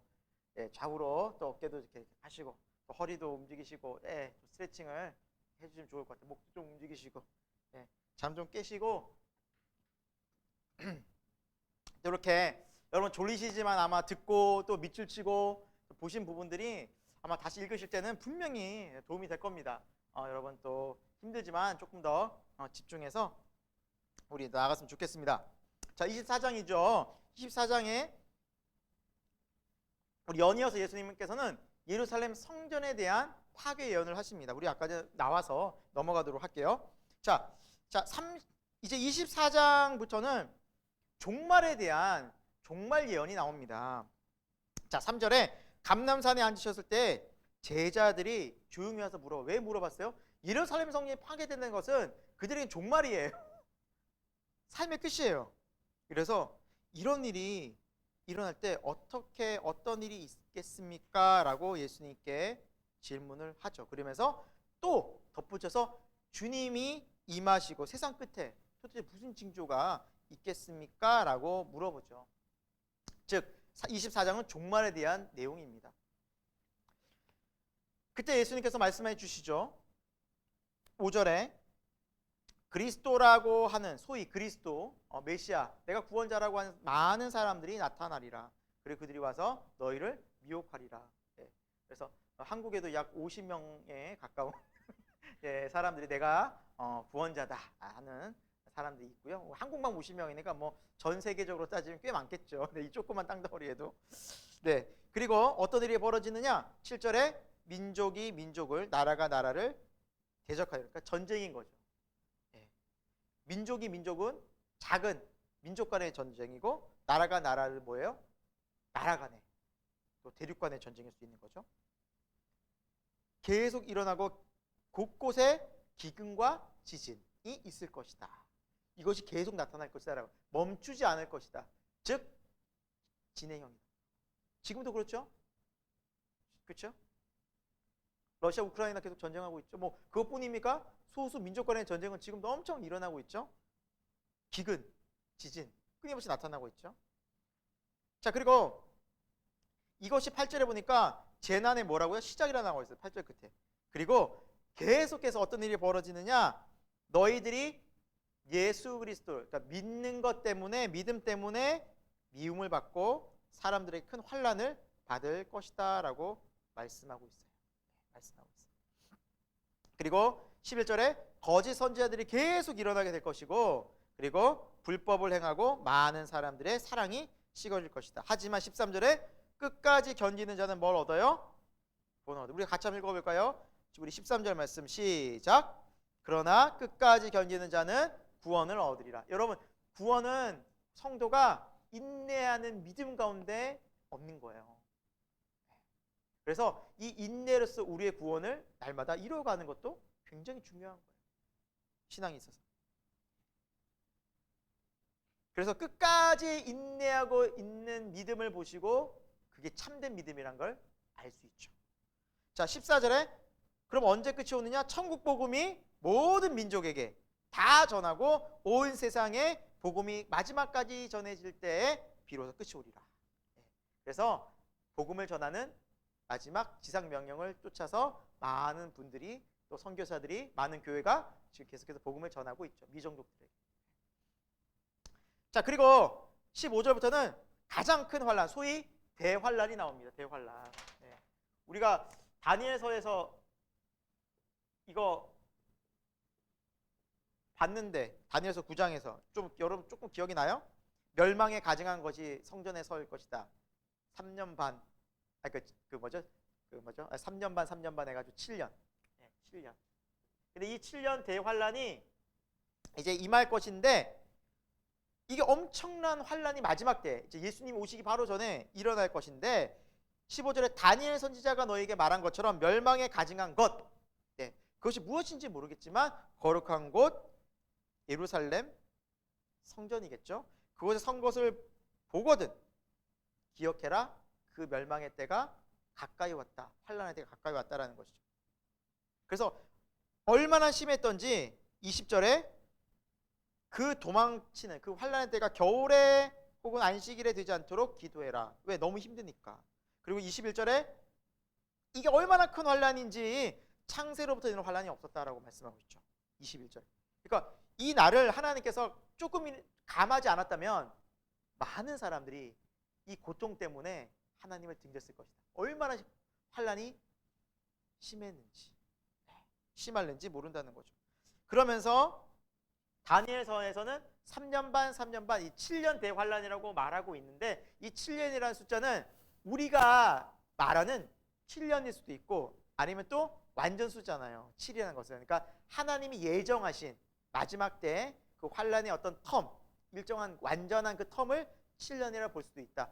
Speaker 1: 좌우로 또 어깨도 이렇게 하시고 또 허리도 움직이시고 또 스트레칭을 해주시면 좋을 것 같아요. 목도 좀 움직이시고 잠 좀 깨시고 이렇게 여러분 졸리시지만 아마 듣고 또 밑줄 치고 또 보신 부분들이 아마 다시 읽으실 때는 분명히 도움이 될 겁니다. 여러분 또 힘들지만 조금 더 집중해서 우리 나아갔으면 좋겠습니다. 자, 24장이죠. 24장에 우리 연이어서 예수님께서는 예루살렘 성전에 대한 파괴 예언을 하십니다. 우리 아까 나와서 넘어가도록 할게요. 자, 이제 24장부터는 종말에 대한 종말 예언이 나옵니다. 자, 3절에 감람산에 앉으셨을 때 제자들이 조용히 와서 왜 물어봤어요? 예루살렘 성전이 파괴된다는 것은 그들에겐 종말이에요. 삶의 끝이에요. 그래서 이런 일이 일어날 때 어떤 일이 있겠습니까? 라고 예수님께 질문을 하죠. 그러면서 또 덧붙여서 주님이 임하시고 세상 끝에 도대체 무슨 징조가 있겠습니까? 라고 물어보죠. 즉 24장은 종말에 대한 내용입니다. 그때 예수님께서 말씀해 주시죠. 5절에 그리스도라고 하는 소위 그리스도 메시아 내가 구원자라고 하는 많은 사람들이 나타나리라. 그리고 그들이 와서 너희를 미혹하리라. 그래서 한국에도 약 50명에 가까운 사람들이 내가 구원자다 하는 사람들이 있고요. 한국만 50명이니까 뭐 전 세계적으로 따지면 꽤 많겠죠. 이 조그만 땅덩어리에도. 그리고 어떤 일이 벌어지느냐? 7절에 민족이 민족을 나라가 나라를 대적하여. 그러니까 전쟁인 거죠. 민족이 민족은 작은 민족 간의 전쟁이고 나라가 나라를 뭐예요? 나라 간의 또 대륙 간의 전쟁일 수 있는 거죠. 계속 일어나고 곳곳에 기근과 지진이 있을 것이다. 이것이 계속 나타날 것이다. 멈추지 않을 것이다. 즉 진행형이다. 지금도 그렇죠? 그렇죠? 러시아 우크라이나 계속 전쟁하고 있죠. 뭐 그것뿐입니까? 소수 민족 간의 전쟁은 지금도 엄청 일어나고 있죠. 기근, 지진 끊임없이 나타나고 있죠. 자, 그리고 이것이 8절에 보니까 재난의 뭐라고요? 시작이라 나와 있어요. 8절 끝에. 그리고 계속해서 어떤 일이 벌어지느냐? 너희들이 예수 그리스도, 그러니까 믿는 것 때문에 믿음 때문에 미움을 받고 사람들의 큰 환난을 받을 것이다라고 말씀하고 있어요. 말씀하고 있어요. 그리고 11절에 거짓 선지자들이 계속 일어나게 될 것이고 그리고 불법을 행하고 많은 사람들의 사랑이 식어질 것이다. 하지만 13절에 끝까지 견디는 자는 뭘 얻어요? 구원 얻어. 우리 같이 한번 읽어볼까요? 우리 13절 말씀 시작. 그러나 끝까지 견디는 자는 구원을 얻으리라. 여러분 구원은 성도가 인내하는 믿음 가운데 얻는 거예요. 그래서 이 인내로서 우리의 구원을 날마다 이루어가는 것도 굉장히 중요한 거예요. 신앙에 있어서. 그래서 끝까지 인내하고 있는 믿음을 보시고 그게 참된 믿음이란 걸 알 수 있죠. 자, 14절에 그럼 언제 끝이 오느냐? 천국 복음이 모든 민족에게 다 전하고 온 세상에 복음이 마지막까지 전해질 때에 비로소 끝이 오리라. 그래서 복음을 전하는 마지막 지상 명령을 쫓아서 많은 분들이 또 선교사들이 많은 교회가 지금 계속해서 복음을 전하고 있죠. 미종족들에게. 자, 그리고 15절부터는 가장 큰 환란, 소위 대환란이 나옵니다. 대환란. 우리가 다니엘서에서 이거 봤는데 다니엘서 9장에서 여러분 조금 기억이 나요? 멸망에 가증한 것이 성전에 설 것이다. 3년 반. 그 뭐죠? 3년 반 3년 반 해가지고 7년. 7년. 근데 이 7년 대환란이 이제 임할 것인데 이게 엄청난 환란이 마지막 때 이제 예수님 오시기 바로 전에 일어날 것인데 15절에 다니엘 선지자가 너에게 말한 것처럼 멸망에 가증한 것. 그것이 무엇인지 모르겠지만 거룩한 곳 예루살렘 성전이겠죠. 그곳에 선 것을 보거든 기억해라. 그 멸망의 때가 가까이 왔다. 환란의 때가 가까이 왔다라는 것이죠. 그래서 얼마나 심했던지 20절에 그 도망치는 그 환난의 때가 겨울에 혹은 안식일에 되지 않도록 기도해라. 왜? 너무 힘드니까. 그리고 21절에 이게 얼마나 큰 환난인지 창세로부터 이런 환난이 없었다라고 말씀하고 있죠. 21절. 그러니까 이 날을 하나님께서 조금 감하지 않았다면 많은 사람들이 이 고통 때문에 하나님을 등졌을 것이다. 얼마나 환난이 심했는지, 심할는지 모른다는 거죠. 그러면서 다니엘서에서는 3년 반 이 7년 대환란이라고 말하고 있는데 이 7년이라는 숫자는 우리가 말하는 7년일 수도 있고 아니면 또 완전 숫자잖아요. 7이라는 것은. 그러니까 하나님이 예정하신 마지막 때 그 환란의 어떤 텀, 일정한 완전한 그 텀을 7년이라 볼 수도 있다.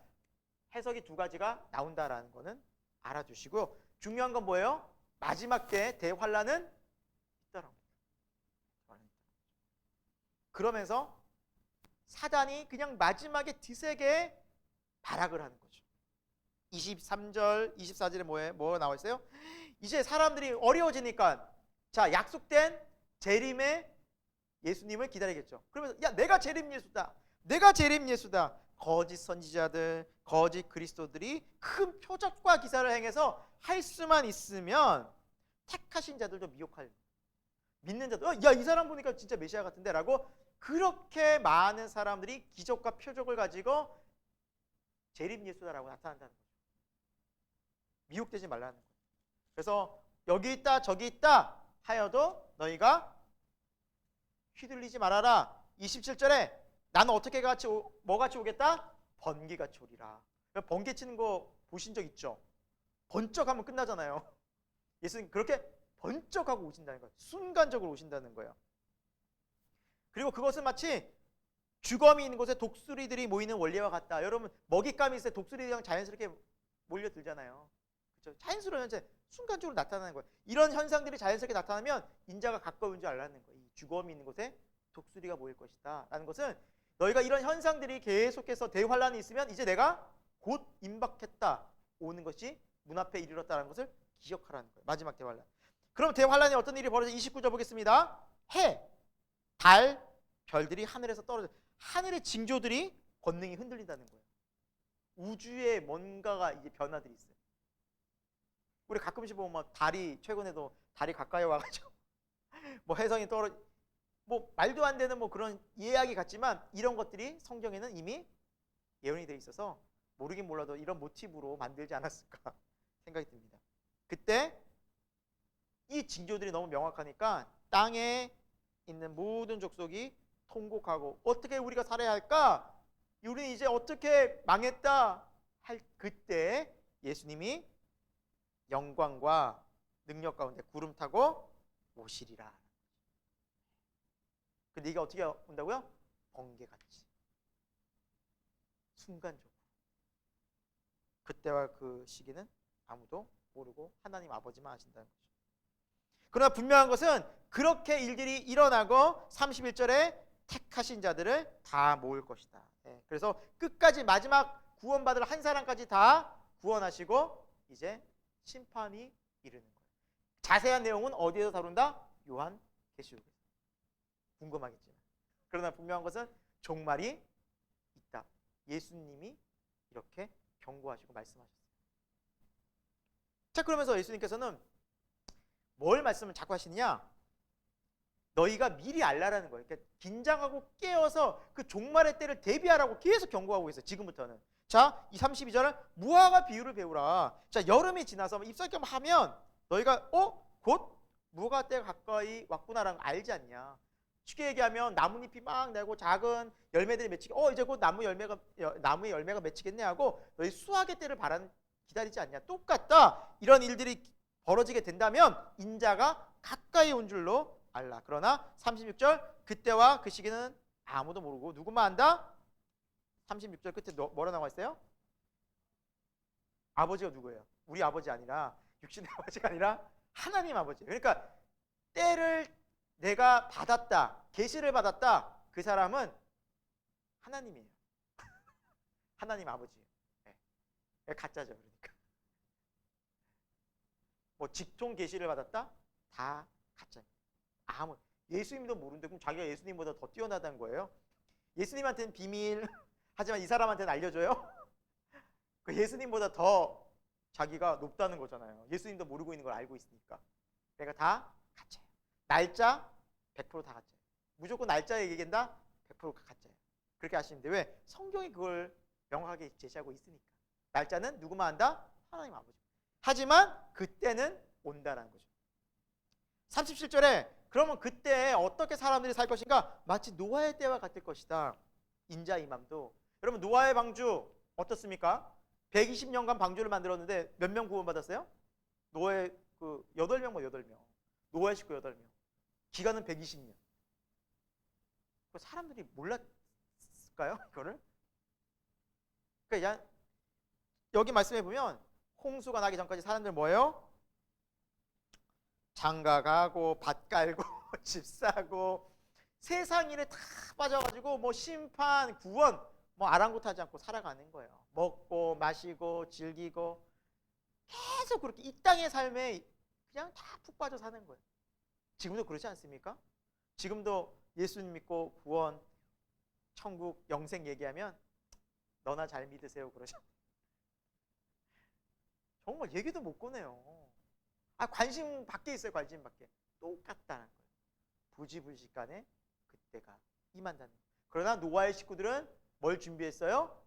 Speaker 1: 해석이 두 가지가 나온다라는 거는 알아두시고요. 중요한 건 뭐예요? 마지막 때 대환란은 있다라고. 그러면서 사단이 그냥 마지막에 드세게 발악을 하는 거죠. 23절, 24절에 뭐 나와 있어요? 이제 사람들이 어려워지니까 자, 약속된 재림의 예수님을 기다리겠죠. 그러면서 야, 내가 재림 예수다. 내가 재림 예수다. 거짓 선지자들, 거짓 그리스도들이 큰 표적과 기사를 행해서 할 수만 있으면 택하신 자들도 미혹할, 믿는 자들, 야, 이 사람 보니까 진짜 메시아 같은데 라고 그렇게 많은 사람들이 기적과 표적을 가지고 재림 예수다라고 나타난다는 거죠. 미혹되지 말라는 거예요. 그래서 여기 있다 저기 있다 하여도 너희가 휘둘리지 말아라. 27절에 나는 어떻게 같이 뭐같이 오겠다? 번개같이 오리라. 번개 치는 거 보신 적 있죠? 번쩍하면 끝나잖아요. 예수님 그렇게 번쩍하고 오신다는 거예요. 순간적으로 오신다는 거예요. 그리고 그것은 마치 주검이 있는 곳에 독수리들이 모이는 원리와 같다. 여러분 먹잇감이 있을 때 독수리들이랑 자연스럽게 몰려들잖아요. 그렇죠? 자연스러운 현상, 순간적으로 나타나는 거예요. 이런 현상들이 자연스럽게 나타나면 인자가 가까운 줄 알라는 거예요. 이 주검이 있는 곳에 독수리가 모일 것이다 라는 것은 너희가 이런 현상들이 계속해서 대환란이 있으면 이제 내가 곧 임박했다, 오는 것이 문 앞에 이르렀다는 것을 기억하라는 거예요. 마지막 대환란. 그럼 대환란에 어떤 일이 벌어져? 29절 보겠습니다. 해, 달, 별들이 하늘에서 떨어져, 하늘의 징조들이 권능이 흔들린다는 거예요. 우주에 뭔가가 이제 변화들이 있어요. 우리 가끔씩 보면 뭐 달이, 최근에도 달이 가까이 와가지고 뭐 해성이 떨어져, 뭐 말도 안 되는 뭐 그런 이야기 같지만 이런 것들이 성경에는 이미 예언이 돼 있어서 모르긴 몰라도 이런 모티브로 만들지 않았을까 생각이 듭니다. 그때 이 징조들이 너무 명확하니까 땅에 있는 모든 족속이 통곡하고 어떻게 우리가 살아야 할까? 우리는 이제 어떻게 망했다 할 그때 예수님이 영광과 능력 가운데 구름 타고 오시리라. 근데 이게 어떻게 온다고요? 번개같이 순간적으로. 그때와 그 시기는 아무도 모르고 하나님 아버지만 아신다는 거죠. 그러나 분명한 것은 그렇게 일들이 일어나고 31절에 택하신 자들을 다 모을 것이다. 그래서 끝까지 마지막 구원받을 한 사람까지 다 구원하시고 이제 심판이 이르는 거예요. 자세한 내용은 어디에서 다룬다? 요한 계시록에서. 궁금하겠지만. 그러나 분명한 것은 종말이 있다. 예수님이 이렇게 경고하시고 말씀하셨어요. 자, 그러면서 예수님께서는 뭘 말씀을 자꾸 하시느냐? 너희가 미리 알라라는 거예요. 그러니까 긴장하고 깨어서 그 종말의 때를 대비하라고 계속 경고하고 있어요. 지금부터는. 자, 이 32절은 무화과 비유를 배우라. 자, 여름이 지나서 잎사귀 하면 너희가 곧 무화과 때가 가까이 왔구나라는 걸 알지 않냐. 쉽게 얘기하면 나뭇잎이 막 내고 작은 열매들이 맺히게 이제 곧 나무의 열매가 맺히겠네 하고 너희 수확의 때를 기다리지 않냐. 똑같다. 이런 일들이 벌어지게 된다면 인자가 가까이 온 줄로 알라. 그러나 36절 그때와 그 시기는 아무도 모르고 누구만 안다? 36절 끝에 뭐라 나와 있어요? 아버지가 누구예요? 우리 아버지 아니라 육신의 아버지가 아니라 하나님 아버지. 그러니까 때를 내가 받았다, 계시를 받았다. 그 사람은 하나님이에요. 하나님 아버지예요. 네. 가짜죠. 그러니까 뭐 직통 계시를 받았다? 다 가짜입니다. 아무 예수님도 모르는데 그럼 자기가 예수님보다 더 뛰어나다는 거예요? 예수님한테는 비밀 하지만 이 사람한테는 알려줘요? 그 예수님보다 더 자기가 높다는 거잖아요. 예수님도 모르고 있는 걸 알고 있으니까. 그러니까 다 가짜예요. 날짜 100%다 가짜예요. 무조건 날짜 얘기한다? 100% 가짜예요. 그렇게 하시는데 왜? 성경이 그걸 명확하게 제시하고 있으니까. 날짜는 누구만 안다? 하나님 아버지. 하지만 그때는 온다라는 거죠. 37절에 그러면 그때 어떻게 사람들이 살 것인가? 마치 노아의 때와 같을 것이다. 인자 이맘도. 여러분 노아의 방주 어떻습니까? 120년간 방주를 만들었는데 몇 명 구원받았어요? 노아의 그 8명 8명. 노아의 식구 8명. 기간은 120년. 사람들이 몰랐을까요? 이거를? 그러니까 여기 말씀해 보면 홍수가 나기 전까지 사람들 뭐예요? 장가 가고 밭 깔고 집 사고 세상 일에 다 빠져가지고 뭐 심판, 구원 뭐 아랑곳하지 않고 살아가는 거예요. 먹고 마시고 즐기고 계속 그렇게 이 땅의 삶에 그냥 다 푹 빠져 사는 거예요. 지금도 그렇지 않습니까? 지금도 예수님 믿고 구원, 천국, 영생 얘기하면 너나 잘 믿으세요 그러죠. 정말 얘기도 못 꺼내요. 관심 밖에 있어요. 관심 밖에. 똑같다는 거예요. 부지불식간에 그때가 임한다는 거예요. 그러나 노아의 식구들은 뭘 준비했어요?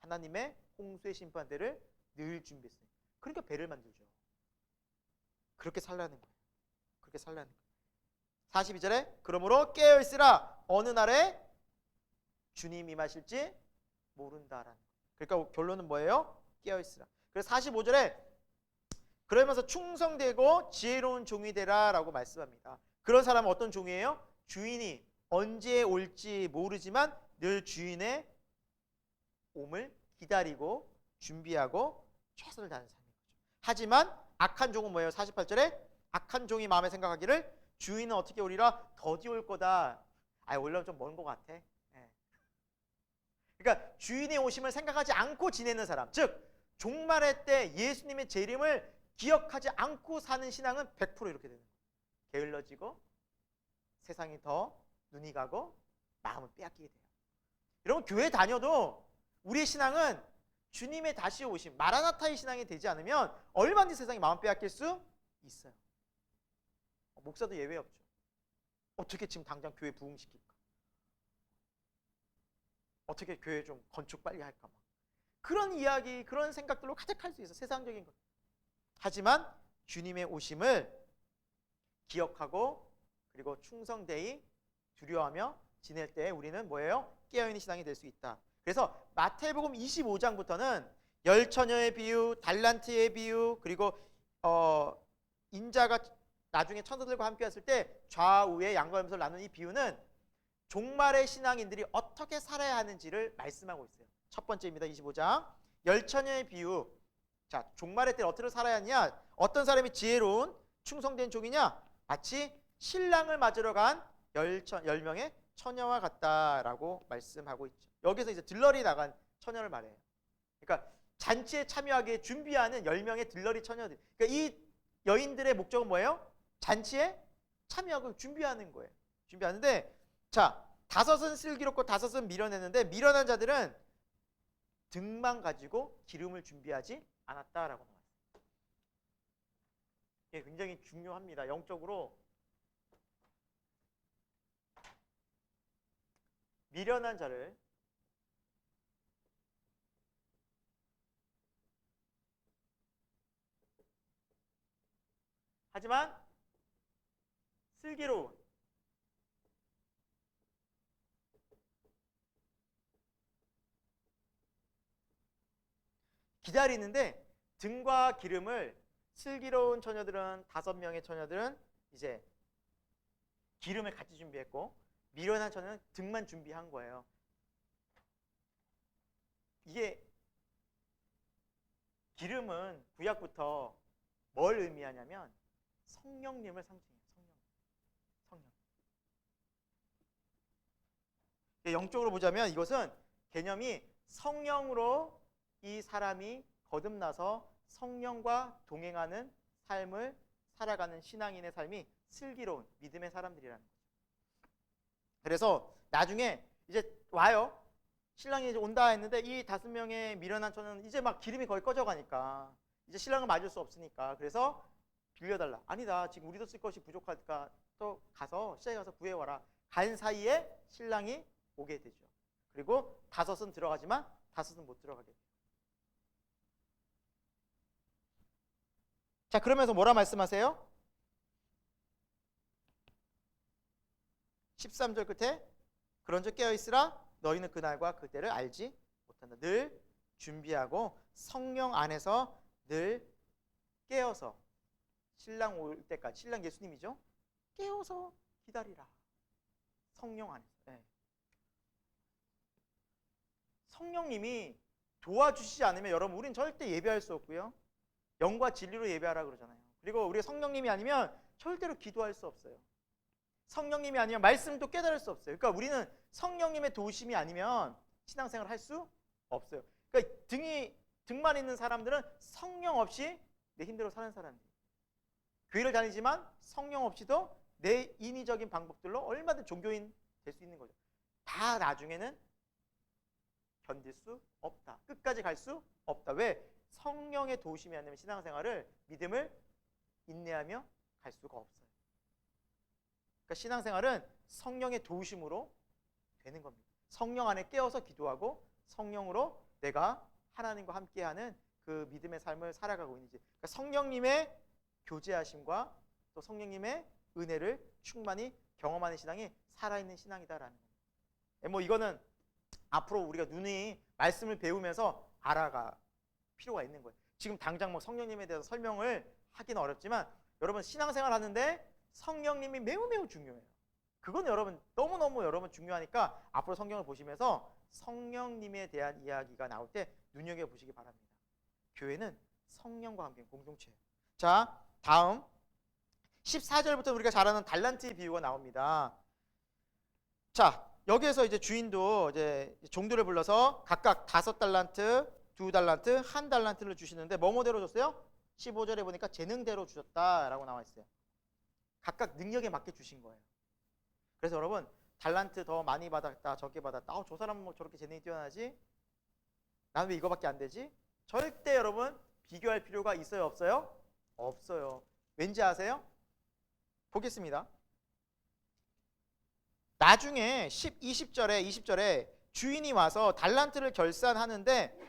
Speaker 1: 하나님의 홍수의 심판대를 늘 준비했어요. 그러니까 배를 만들죠. 그렇게 살라는 거예요. 그렇게 살라는 거예요. 42절에 그러므로 깨어있으라 어느 날에 주님 임하실지 모른다라는 거예요. 그러니까 결론은 뭐예요? 깨어있으라. 그래서 45절에 그러면서 충성되고 지혜로운 종이 되라 라고 말씀합니다. 그런 사람은 어떤 종이에요? 주인이 언제 올지 모르지만 늘 주인의 옴을 기다리고 준비하고 최선을 다하는 삶인 거죠. 하지만 악한 종은 뭐예요? 48절에 악한 종이 마음에 생각하기를 주인은 어떻게 오리라? 더디 올 거다. 원래 좀 먼 것 같아. 그러니까 주인의 오심을 생각하지 않고 지내는 사람, 즉 종말의 때 예수님의 재림을 기억하지 않고 사는 신앙은 100% 이렇게 되는 거예요. 게을러지고 세상이 더 눈이 가고 마음을 빼앗기게 돼요. 여러분 교회 다녀도 우리의 신앙은 주님의 다시 오심, 마라나타의 신앙이 되지 않으면 얼마든지 세상이 마음 빼앗길 수 있어요. 목사도 예외 없죠. 어떻게 지금 당장 교회 부흥시킬까? 어떻게 교회 좀 건축 빨리 할까? 그런 이야기, 그런 생각들로 가득할 수 있어. 세상적인 것. 하지만 주님의 오심을 기억하고 그리고 충성되이 두려워하며 지낼 때 우리는 뭐예요? 깨어있는 신앙이 될 수 있다. 그래서 마태복음 25장부터는 열처녀의 비유, 달란트의 비유, 그리고 인자가 나중에 천사들과 함께 왔을 때 좌우에 양과 염소를 나눈 이 비유는 종말의 신앙인들이 어떻게 살아야 하는지를 말씀하고 있어요. 첫 번째입니다. 25장 열처녀의 비유. 자, 종말의 때 어떻게 살아야 하냐? 어떤 사람이 지혜로운 충성된 종이냐? 마치 신랑을 맞으러 간 10명의 처녀와 같다라고 말씀하고 있죠. 여기서 이제 들러리 나간 처녀를 말해요. 그러니까 잔치에 참여하기에 준비하는 10명의 들러리 처녀들. 그러니까 이 여인들의 목적은 뭐예요? 잔치에 참여하고 준비하는 거예요. 준비하는데 자, 5은 슬기롭고 5은 미련했는데 미련한 자들은 등만 가지고 기름을 준비하지 않았다라고 나와요. 이게 굉장히 중요합니다. 영적으로 미련한 자를 하지만 슬기로운 기다리는데 등과 기름을 슬기로운 처녀들은 5명의 처녀들은 이제 기름을 같이 준비했고 미련한 처녀는 등만 준비한 거예요. 이게 기름은 구약부터 뭘 의미하냐면 성령님을 상징해요. 성령. 영적으로 보자면 이것은 개념이 성령으로 이 사람이 거듭나서 성령과 동행하는 삶을 살아가는 신앙인의 삶이 슬기로운 믿음의 사람들이라는 거죠. 그래서 나중에 이제 와요. 신랑이 이제 온다 했는데 이 5명의 미련한 처는 이제 막 기름이 거의 꺼져가니까 이제 신랑을 맞을 수 없으니까 그래서 빌려달라. 아니다. 지금 우리도 쓸 것이 부족하니까 또 가서 시장에 가서 구해와라. 간 사이에 신랑이 오게 되죠. 그리고 5은 들어가지만 5은 못 들어가게 돼요. 자, 그러면서 뭐라 말씀하세요? 13절 끝에 그런즉 깨어있으라 너희는 그날과 그때를 알지 못한다. 늘 준비하고 성령 안에서 늘 깨어서 신랑 올 때까지, 신랑 예수님이죠. 깨어서 기다리라. 성령 안에서. 네. 성령님이 도와주시지 않으면 여러분 우리는 절대 예배할 수 없고요. 영과 진리로 예배하라 그러잖아요. 그리고 우리 성령님이 아니면 절대로 기도할 수 없어요. 성령님이 아니면 말씀도 깨달을 수 없어요. 그러니까 우리는 성령님의 도우심이 아니면 신앙생활을 할 수 없어요. 그러니까 등만 있는 사람들은 성령 없이 내 힘대로 사는 사람들. 교회를 다니지만 성령 없이도 내 인위적인 방법들로 얼마든 종교인 될 수 있는 거죠. 다 나중에는 견딜 수 없다. 끝까지 갈 수 없다. 왜? 성령의 도우심이 아니면 신앙생활을 믿음을 인내하며 갈 수가 없어요. 그러니까 신앙생활은 성령의 도우심으로 되는 겁니다. 성령 안에 깨어서 기도하고 성령으로 내가 하나님과 함께하는 그 믿음의 삶을 살아가고 있는지. 그러니까 성령님의 교제하심과 또 성령님의 은혜를 충만히 경험하는 신앙이 살아있는 신앙이다라는 겁니다. 뭐 이거는 앞으로 우리가 눈이 말씀을 배우면서 알아가 필요가 있는 거예요. 지금 당장 뭐 성령님에 대해서 설명을 하기는 어렵지만 여러분 신앙생활 하는데 성령님이 매우 중요해요. 그건 여러분 너무너무 여러분 중요하니까 앞으로 성경을 보시면서 성령님에 대한 이야기가 나올 때 눈여겨보시기 바랍니다. 교회는 성령과 함께 공동체예요. 자, 다음 14절부터 우리가 잘 아는 달란트의 비유가 나옵니다. 자, 여기에서 이제 주인도 이제 종들을 불러서 각각 5달란트, 2달란트, 1달란트를 주시는데 뭐뭐대로 줬어요? 15절에 보니까 재능대로 주셨다라고 나와 있어요. 각각 능력에 맞게 주신 거예요. 그래서 여러분 달란트 더 많이 받았다, 적게 받았다. 저 사람은 뭐 저렇게 재능이 뛰어나지? 난 왜 이거밖에 안 되지? 절대 여러분 비교할 필요가 있어요, 없어요? 없어요. 왠지 아세요? 보겠습니다. 나중에 20절에 주인이 와서 달란트를 결산하는데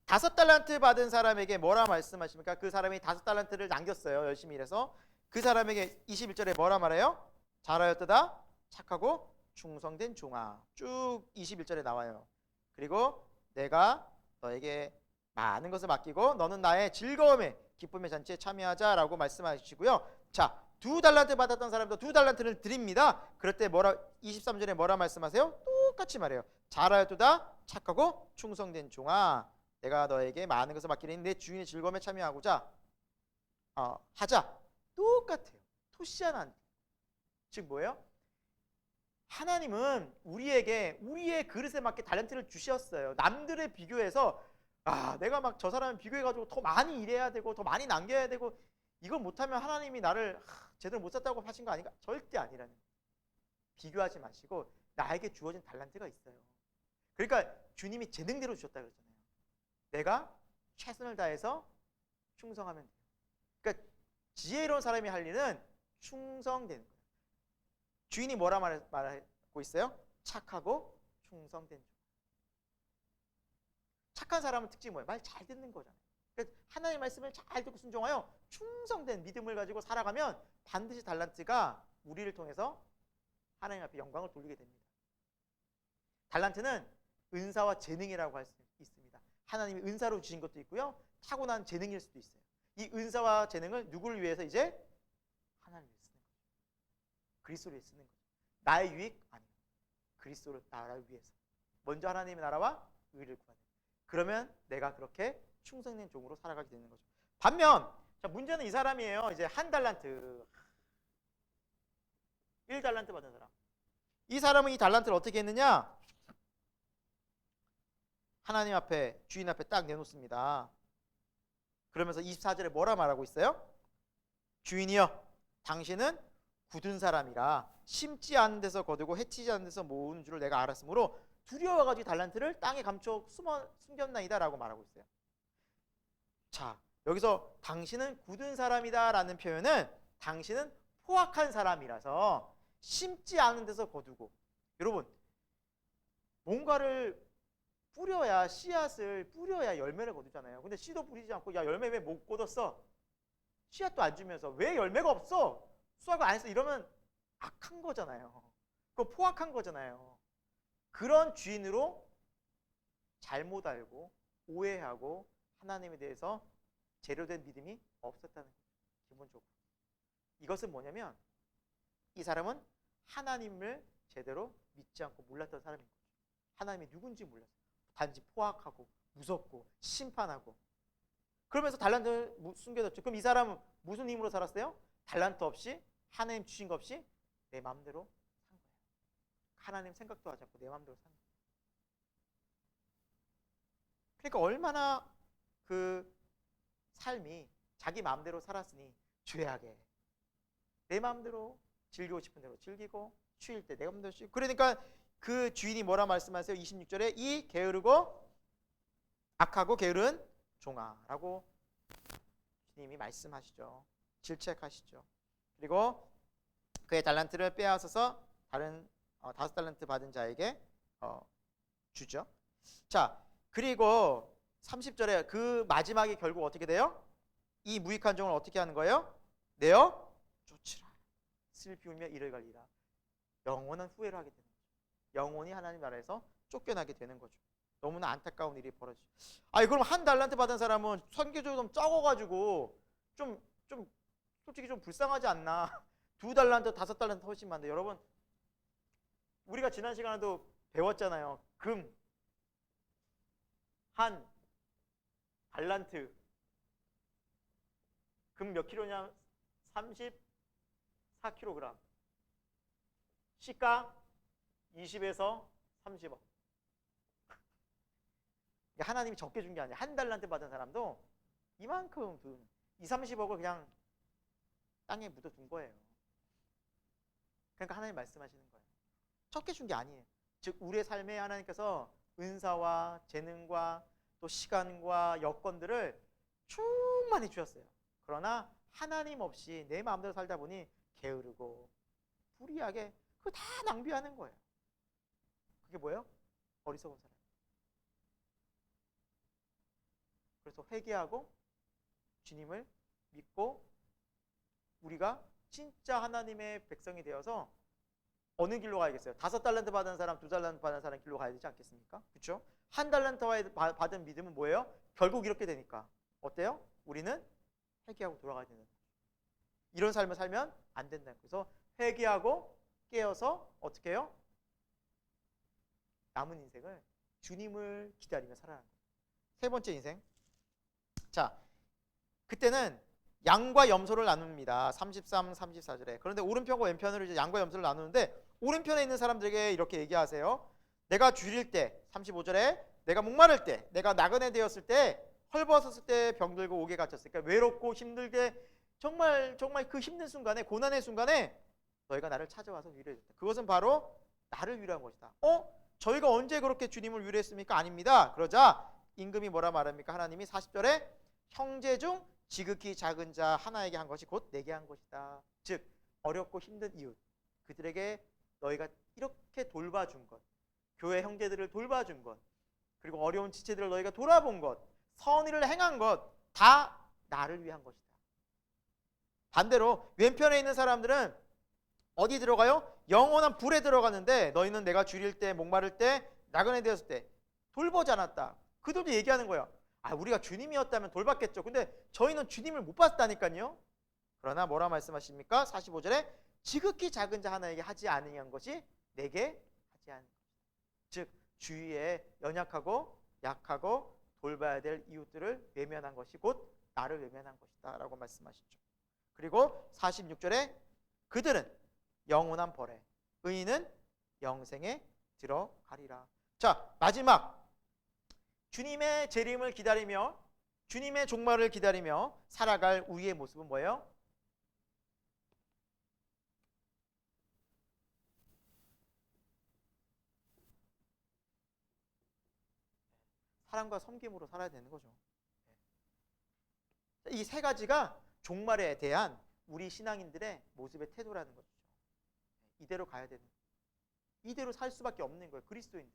Speaker 1: 5달란트 받은 사람에게 뭐라 말씀하십니까? 그 사람이 5달란트를 남겼어요. 열심히 일해서. 그 사람에게 21절에 뭐라 말해요? 잘하였도다 착하고 충성된 종아. 쭉 21절에 나와요. 그리고 내가 너에게 많은 것을 맡기고 너는 나의 즐거움에 기쁨의 잔치에 참여하자라고 말씀하시고요. 자, 2달란트 받았던 사람도 2달란트를 드립니다. 그럴 때 뭐라 23절에 뭐라 말씀하세요? 똑같이 말해요. 잘하였도다 착하고 충성된 종아. 내가 너에게 많은 것을 맡기니 내 주인의 즐거움에 참여하고자 하자. 똑같아요. 토시 하나. 즉 뭐예요? 하나님은 우리에게 우리의 그릇에 맞게 달란트를 주셨어요. 남들에 비교해서 내가 막 저 사람 비교해가지고 더 많이 일해야 되고 더 많이 남겨야 되고 이걸 못하면 하나님이 나를 제대로 못 샀다고 하신 거 아닌가? 절대 아니라는. 비교하지 마시고 나에게 주어진 달란트가 있어요. 그러니까 주님이 재능대로 주셨다 그랬잖아요. 내가 최선을 다해서 충성하면 돼요. 그러니까 지혜로운 사람이 할 일은 충성되는 거예요. 주인이 뭐라 말하고 있어요? 착하고 충성된 종. 착한 사람은 특징이 뭐예요? 말 잘 듣는 거잖아요. 그러니까 하나님의 말씀을 잘 듣고 순종하여 충성된 믿음을 가지고 살아가면 반드시 달란트가 우리를 통해서 하나님 앞에 영광을 돌리게 됩니다. 달란트는 은사와 재능이라고 할 수 있습니다. 하나님이 은사로 주신 것도 있고요. 타고난 재능일 수도 있어요. 이 은사와 재능을 누구를 위해서 이제 하나님을 쓰는 거죠. 그리스도를 위해 쓰는 거죠. 나의 유익? 아니요. 그리스도를 나라를 위해서. 먼저 하나님의 나라와 의를 구하는. 그러면 내가 그렇게 충성된 종으로 살아가게 되는 거죠. 반면 자, 문제는 이 사람이에요. 이제 1달란트 1달란트 받은 사람. 이 사람은 이 달란트를 어떻게 했느냐? 하나님 앞에 주인 앞에 딱 내놓습니다. 그러면서 24절에 뭐라 말하고 있어요? 주인이여 당신은 굳은 사람이라 심지 않은 데서 거두고 해치지 않은 데서 모으는 줄을 내가 알았으므로 두려워가지고 달란트를 땅에 감춰 숨겼나이다라고 말하고 있어요. 자, 여기서 당신은 굳은 사람이다라는 표현은 당신은 포악한 사람이라서 심지 않은 데서 거두고, 여러분 뭔가를 뿌려야, 씨앗을 뿌려야 열매를 거두잖아요. 근데 씨도 뿌리지 않고 야 열매 왜 못 거뒀어? 씨앗도 안 주면서 왜 열매가 없어? 수확을 안 했어? 이러면 악한 거잖아요. 그거 포악한 거잖아요. 그런 주인으로 잘못 알고 오해하고 하나님에 대해서 재료된 믿음이 없었다는 거예요. 기본적으로. 이것은 뭐냐면 이 사람은 하나님을 제대로 믿지 않고 몰랐던 사람인 거죠. 하나님이 누군지 몰랐어요. 단지 포악하고 무섭고 심판하고. 그러면서 달란트를 숨겨뒀죠. 그럼 이 사람은 무슨 힘으로 살았어요? 달란트 없이, 하나님 주신 것 없이 내 마음대로 산 거예요. 하나님 생각도 하지 않고 내 마음대로 산 거예요. 그러니까 얼마나 그 삶이 자기 마음대로 살았으니 죄악에 내 마음대로 즐기고 싶은 대로 즐기고 쉬일 때 내 마음대로 쉬고. 그러니까 그 주인이 뭐라 말씀하세요? 26절에 이 게으르고 악하고 게으른 종아라고 주님이 말씀하시죠. 질책하시죠. 그리고 그의 달란트를 빼앗아서 다른 5달란트 받은 자에게 주죠. 자, 그리고 30절에 그 마지막이 결국 어떻게 돼요? 이 무익한 종을 어떻게 하는 거예요? 내어 쫓으라. 슬피 울며 이를 갈리라. 영원한 후회를 하게 되는 거죠. 영원히 하나님 나라에서 쫓겨나게 되는 거죠. 너무나 안타까운 일이 벌어지죠. 그럼 한 달란트 받은 사람은 선교적으로 좀 적어가지고 좀 솔직히 좀 불쌍하지 않나? 2달란트, 5달란트 훨씬 많은데, 여러분 우리가 지난 시간에도 배웠잖아요. 금 한 달란트, 금 몇 킬로냐? 34kg. 시가 20에서 30억. 하나님이 적게 준 게 아니야. 한 달란트 받은 사람도 이만큼 돈, 30억을 그냥 땅에 묻어둔 거예요. 그러니까 하나님 말씀하시는 거예요. 적게 준 게 아니에요. 즉 우리의 삶에 하나님께서 은사와 재능과 또 시간과 여건들을 충만히 주셨어요. 그러나 하나님 없이 내 마음대로 살다 보니 게으르고 불의하게 그거 다 낭비하는 거예요. 그게 뭐예요? 어리석은 사람. 그래서 회개하고 주님을 믿고 우리가 진짜 하나님의 백성이 되어서 어느 길로 가야겠어요? 5달란트 받은 사람, 2달란트 받은 사람 길로 가야 되지 않겠습니까? 그렇죠? 1달란트 받은 믿음은 뭐예요? 결국 이렇게 되니까 어때요? 우리는 회개하고 돌아가야 되는 거예요. 이런 삶을 살면 안 된다. 그래서 회개하고 깨어서 어떻게 해요? 남은 인생을 주님을 기다리며 살아가는 거예요. 세 번째 인생. 자, 그때는 양과 염소를 나눕니다. 33, 34절에. 그런데 오른편과 왼편으로 이제 양과 염소를 나누는데 오른편에 있는 사람들에게 이렇게 얘기하세요. 내가 줄일 때, 35절에 내가 목마를 때, 내가 나그네 되었을 때, 헐벗었을 때, 병들고 옥에 갇혔을 때, 그러니까 외롭고 힘들게 정말 그 힘든 순간에, 고난의 순간에 너희가 나를 찾아와서 위로해줬다. 그것은 바로 나를 위로한 것이다. 저희가 언제 그렇게 주님을 위로했습니까? 아닙니다. 그러자 임금이 뭐라 말합니까? 하나님이 40절에 형제 중 지극히 작은 자 하나에게 한 것이 곧 내게 한 것이다. 즉 어렵고 힘든 이웃, 그들에게 너희가 이렇게 돌봐준 것, 교회 형제들을 돌봐준 것, 그리고 어려운 지체들을 너희가 돌아본 것, 선의를 행한 것, 다 나를 위한 것이다. 반대로 왼편에 있는 사람들은 어디 들어가요? 영원한 불에 들어가는데 너희는 내가 줄일 때, 목마를 때, 나그네 되었을 때 돌보지 않았다. 그들도 얘기하는 거야. 우리가 주님이었다면 돌봤겠죠. 근데 저희는 주님을 못 봤다니까요. 그러나 뭐라 말씀하십니까? 45절에 지극히 작은 자 하나에게 하지 아니한 것이 내게 하지 않은 것. 즉 주위에 연약하고 약하고 돌봐야 될 이웃들을 외면한 것이 곧 나를 외면한 것이다 라고 말씀하시죠. 그리고 46절에 그들은 영원한 벌에, 의인은 영생에 들어가리라. 자, 마지막 주님의 재림을 기다리며 주님의 종말을 기다리며 살아갈 우리의 모습은 뭐예요? 사랑과 섬김으로 살아야 되는 거죠. 이 세 가지가 종말에 대한 우리 신앙인들의 모습의 태도라는 거죠. 이대로 가야 되는 거예요. 이대로 살 수밖에 없는 거예요. 그리스도인들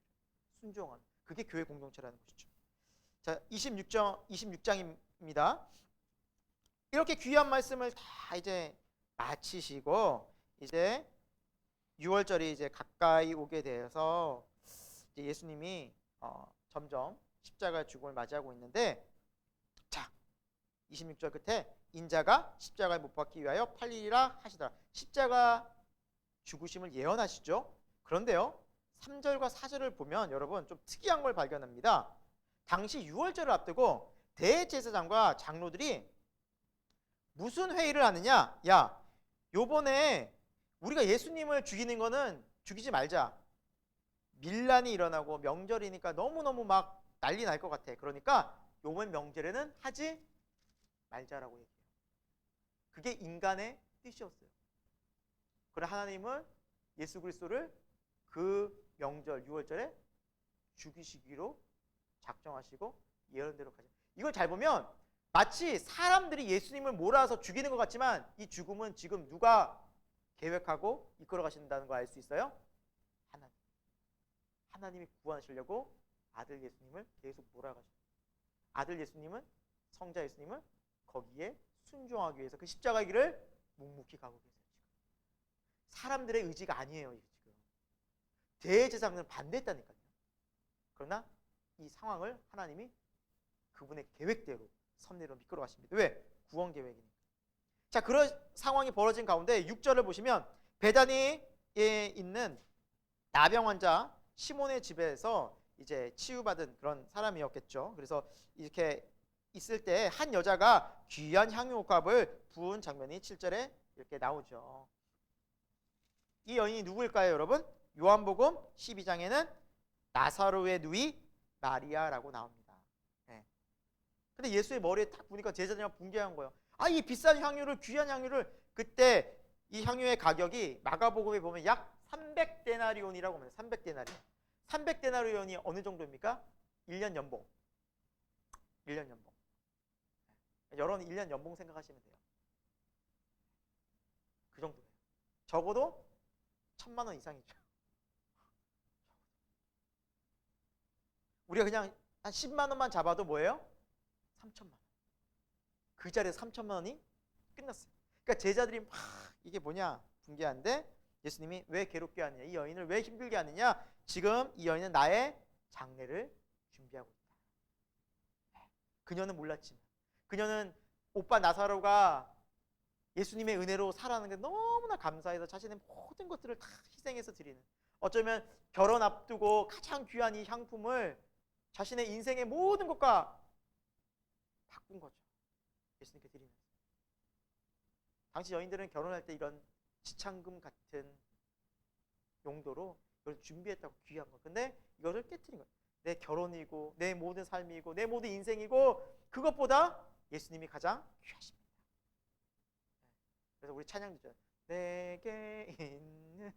Speaker 1: 순종하는. 그게 교회 공동체라는 것이죠. 자, 26장입니다. 이렇게 귀한 말씀을 다 이제 마치시고 이제 6월절이 이제 가까이 오게 되어서 이제 예수님이 점점 십자가 죽음을 맞이하고 있는데, 자, 26절 끝에 인자가 십자가에 못 박기 위하여 팔리리라 하시더라. 십자가 죽으심을 예언하시죠. 그런데요, 3절과 4절을 보면 여러분 좀 특이한 걸 발견합니다. 당시 6월절을 앞두고 대제사장과 장로들이 무슨 회의를 하느냐? 야, 요번에 우리가 예수님을 죽이는 거는 죽이지 말자. 밀란이 일어나고 명절이니까 너무너무 막 난리 날 것 같아. 그러니까 요번 명절에는 하지 말자라고 얘기해요. 그게 인간의 뜻이었어요. 그러나 하나님은 예수 그리스도를 그 명절 6월절에 죽이시기로 작정하시고 예언대로 가자. 이걸 잘 보면 마치 사람들이 예수님을 몰아서 죽이는 것 같지만 이 죽음은 지금 누가 계획하고 이끌어 가신다는 거 알 수 있어요? 하나님이 구원하시려고 아들 예수님을 계속 몰아가셨어요. 아들 예수님은, 성자 예수님을 거기에 순종하기 위해서 그 십자가의 길을 묵묵히 가고 계세요. 사람들의 의지가 아니에요. 이게 지금 대제사장은 반대했다니까요. 그러나 이 상황을 하나님이 그분의 계획대로 섭리로 미끄러 가십니다. 왜? 구원 계획이니까. 자, 그런 상황이 벌어진 가운데 6절을 보시면 베다니에 있는 나병 환자 시몬의 집에서 이제 치유받은 그런 사람이었겠죠. 그래서 이렇게 있을 때 한 여자가 귀한 향유옥합을 부은 장면이 7절에 이렇게 나오죠. 이 여인이 누구일까요, 여러분? 요한복음 12장에는 나사로의 누이 마리아라고 나옵니다. 네. 근데 예수의 머리에 딱 보니까 제자들이 분개한 거예요. 아, 이 비싼 향유를, 귀한 향유를, 그때 이 향유의 가격이 마가복음에 보면 약 300데나리온이라고 합니다. 300데나리온. 300데나리온이 어느 정도입니까? 1년 연봉. 1년 연봉. 여러분 1년 연봉 생각하시면 돼요. 그 정도예요. 적어도 1,000만 원 이상이죠. 우리가 그냥 한 10만 원만 잡아도 뭐예요? 3,000만 원. 그 자리에서 3,000만 원이 끝났어요. 그러니까 제자들이 막 이게 뭐냐 분개한데 예수님이 왜 괴롭게 하느냐, 이 여인을 왜 힘들게 하느냐, 지금 이 여인은 나의 장례를 준비하고 있다. 그녀는 몰랐지만, 그녀는 오빠 나사로가 예수님의 은혜로 살아가는 게 너무나 감사해서 자신의 모든 것들을 다 희생해서 드리는, 어쩌면 결혼 앞두고 가장 귀한 이 향품을 자신의 인생의 모든 것과 바꾼 거죠. 예수님께 드리면서. 당시 여인들은 결혼할 때 이런 지창금 같은 용도로 이걸 준비했다고, 귀한 거. 근데 이거를 깨트린 거예요. 내 결혼이고 내 모든 삶이고 내 모든 인생이고 그것보다 예수님이 가장 귀하십니다. 그래서 우리 찬양도 있잖아요. 내게 있는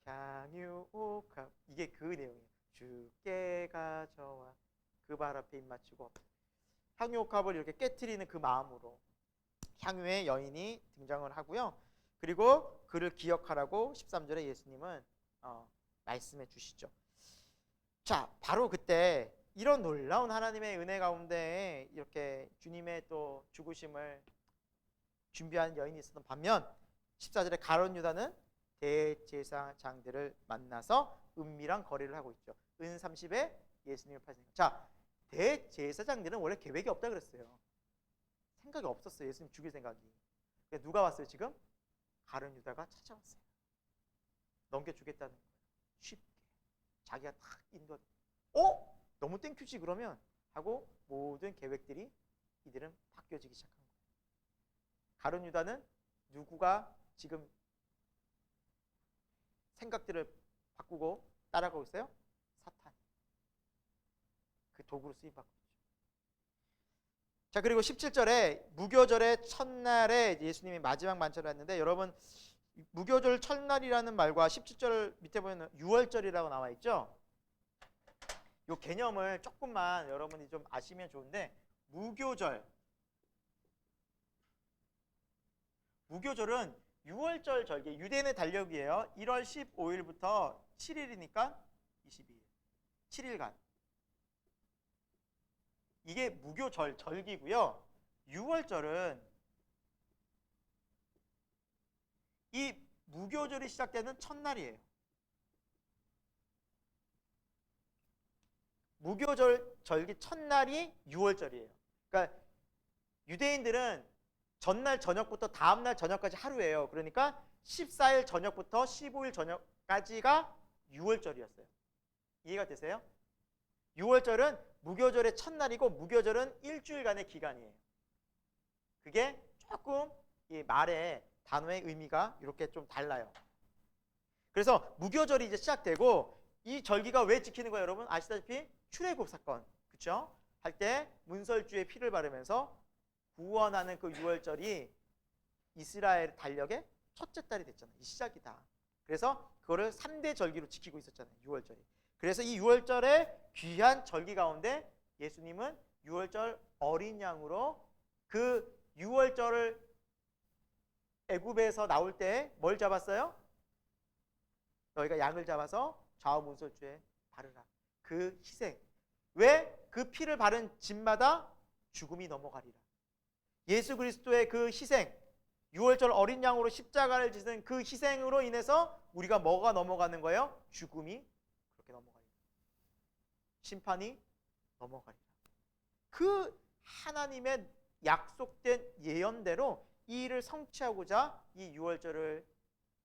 Speaker 1: 향유옥합, 이게 그 내용이에요. 주께 가져와 그 발 앞에 입 맞추고. 향유옥합을 이렇게 깨트리는 그 마음으로 향유의 여인이 등장을 하고요. 그리고 그를 기억하라고 13절에 예수님은 말씀해 주시죠. 자, 바로 그때 이런 놀라운 하나님의 은혜 가운데 이렇게 주님의 또 죽으심을 준비하는 여인이 있었던 반면 14절에 가룟 유다는 대제사장들을 만나서 은밀한 거래를 하고 있죠. 은 30에 예수님을 팔으니까. 자, 대제사장들은 원래 계획이 없다 그랬어요. 생각이 없었어요. 예수님 죽일 생각이. 누가 왔어요 지금? 가룟 유다가 찾아왔어요. 넘겨주겠다는 거예요. 쉽게. 자기가 탁 인도. 너무 땡큐지 그러면 하고 모든 계획들이 이들은 바뀌어지기 시작한 거예요. 가룟 유다는 누구가 지금 생각들을 바꾸고 따라가고 있어요? 사탄. 그 도구로 쓰임받고 있죠. 자, 그리고 17절에 무교절의 첫날에 예수님이 마지막 만찬을 했는데, 여러분 무교절 첫날이라는 말과 17절 밑에 보면 6월절이라고 나와 있죠. 요 개념을 조금만 여러분이 좀 아시면 좋은데, 무교절은 6월절 절기, 유대인의 달력이에요. 1월 15일부터 7일이니까 22일, 7일간. 이게 무교절 절기고요. 6월절은 이 무교절이 시작되는 첫날이에요. 무교절 절기 첫날이 6월절이에요. 그러니까 유대인들은 전날 저녁부터 다음날 저녁까지 하루예요. 그러니까 14일 저녁부터 15일 저녁까지가 6월절이었어요. 이해가 되세요? 6월절은 무교절의 첫날이고, 무교절은 일주일간의 기간이에요. 그게 조금 이 말의 단어의 의미가 이렇게 좀 달라요. 그래서 무교절이 이제 시작되고, 이 절기가 왜 지키는 거예요, 여러분? 아시다시피 출애굽 사건, 그렇죠? 할 때 문설주에 피를 바르면서 구원하는 그 6월절이 이스라엘 달력의 첫째 달이 됐잖아요. 이 시작이다. 그래서 그거를 3대 절기로 지키고 있었잖아요, 6월절이. 그래서 이 6월절의 귀한 절기 가운데 예수님은 6월절 어린 양으로, 그 6월절을 애굽에서 나올 때 뭘 잡았어요? 너희가 양을 잡아서 좌우 문설주에 바르라. 그 희생. 왜? 그 피를 바른 집마다 죽음이 넘어가리라. 예수 그리스도의 그 희생, 6월절 어린 양으로 십자가를 지는 그 희생으로 인해서 우리가 뭐가 넘어가는 거예요? 죽음이 그렇게 넘어가리라. 심판이 넘어가리라. 그 하나님의 약속된 예언대로 이 일을 성취하고자 이 6월절을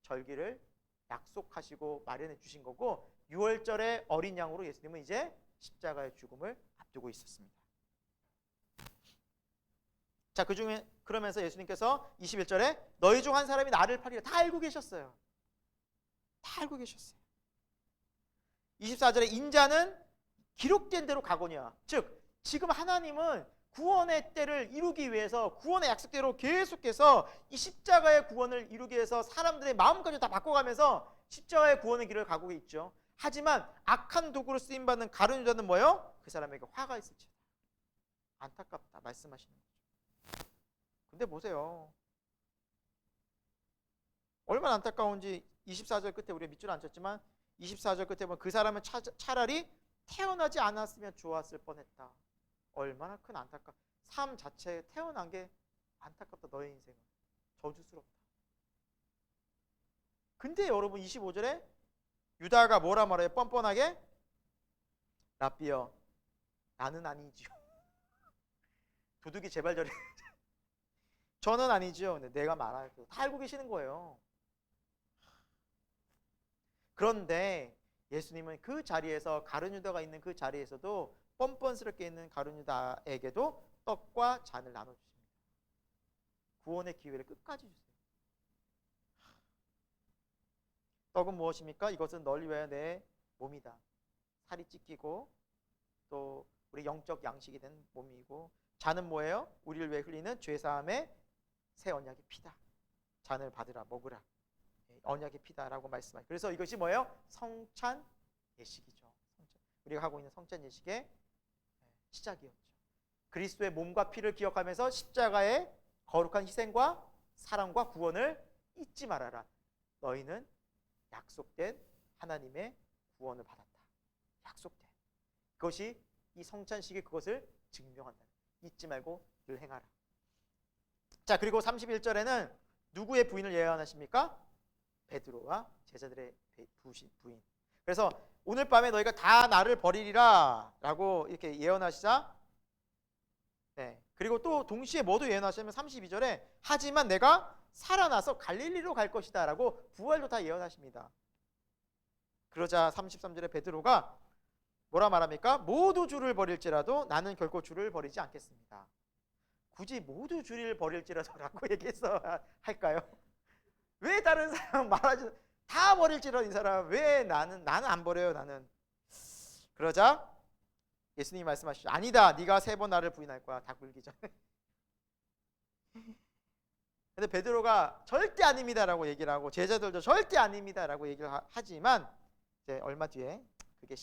Speaker 1: 절기를 약속하시고 마련해 주신 거고, 6월절의 어린 양으로 예수님은 이제 십자가의 죽음을 앞두고 있었습니다. 자, 그중에 그러면서 예수님께서 21절에 너희 중 한 사람이 나를 팔리라. 다 알고 계셨어요. 다 알고 계셨어요. 24절에 인자는 기록된 대로 가거니와. 즉 지금 하나님은 구원의 때를 이루기 위해서, 구원의 약속대로 계속해서 이 십자가의 구원을 이루기 위해서 사람들의 마음까지 다 바꿔가면서 십자가의 구원의 길을 가고 있죠. 하지만 악한 도구로 쓰임받는 가룟 유다는 뭐예요? 그 사람에게 화가 있을지다. 안타깝다 말씀하시는 거죠. 근데 보세요, 얼마나 안타까운지. 24절 끝에 우리가 밑줄 안 쳤지만 24절 끝에 보면 그 사람은 차라리 태어나지 않았으면 좋았을 뻔했다. 얼마나 큰 삶 자체에 태어난 게 안타깝다. 너의 인생은 저주스럽다. 근데 여러분 25절에 유다가 뭐라 말해요? 뻔뻔하게 랍비여 나는 아니지요. 도둑이 제발 저리 저는 아니지요. 근데 내가 말할게요. 다 알고 계시는 거예요. 그런데 예수님은 그 자리에서, 가룟 유다가 있는 그 자리에서도 뻔뻔스럽게 있는 가룟 유다에게도 떡과 잔을 나눠주십니다. 구원의 기회를 끝까지 주세요. 떡은 무엇입니까? 이것은 널리 위하여 내 몸이다. 살이 찢기고 또 우리 영적 양식이 된 몸이고, 잔은 뭐예요? 우리를 위해 흘리는 죄사함의 새 언약의 피다. 잔을 받으라, 먹으라. 언약의 피다라고 말씀하죠. 그래서 이것이 뭐예요? 성찬 예식이죠. 우리가 하고 있는 성찬 예식의 시작이었죠. 그리스도의 몸과 피를 기억하면서 십자가의 거룩한 희생과 사랑과 구원을 잊지 말아라. 너희는 약속된 하나님의 구원을 받았다. 약속된. 그것이 이 성찬식이 그것을 증명한다. 잊지 말고 늘 행하라. 자, 그리고 31절에는 누구의 부인을 예언하십니까? 베드로와 제자들의 부인. 그래서 오늘 밤에 너희가 다 나를 버리리라 라고 이렇게 예언하시자, 네, 그리고 또 동시에 뭐도 예언하시냐면 32절에 하지만 내가 살아나서 갈릴리로 갈 것이다 라고 부활도 다 예언하십니다. 그러자 33절에 베드로가 뭐라 말합니까? 모두 주를 버릴지라도 나는 결코 주를 버리지 않겠습니다. 굳이 모두 주를 버릴지라도라고 얘기해서 할까요? 왜 다른 사람 말하지, 다 버릴지라도 이 사람 왜 나는 안 버려요, 나는. 그러자 예수님이 말씀하시죠. 아니다, 네가 3번 나를 부인할 거야, 다 굴기 전에. 근데 베드로가 절대 아닙니다라고 얘기를 하고 제자들도 절대 아닙니다라고 얘기를 하지만 이제 얼마 뒤에 그게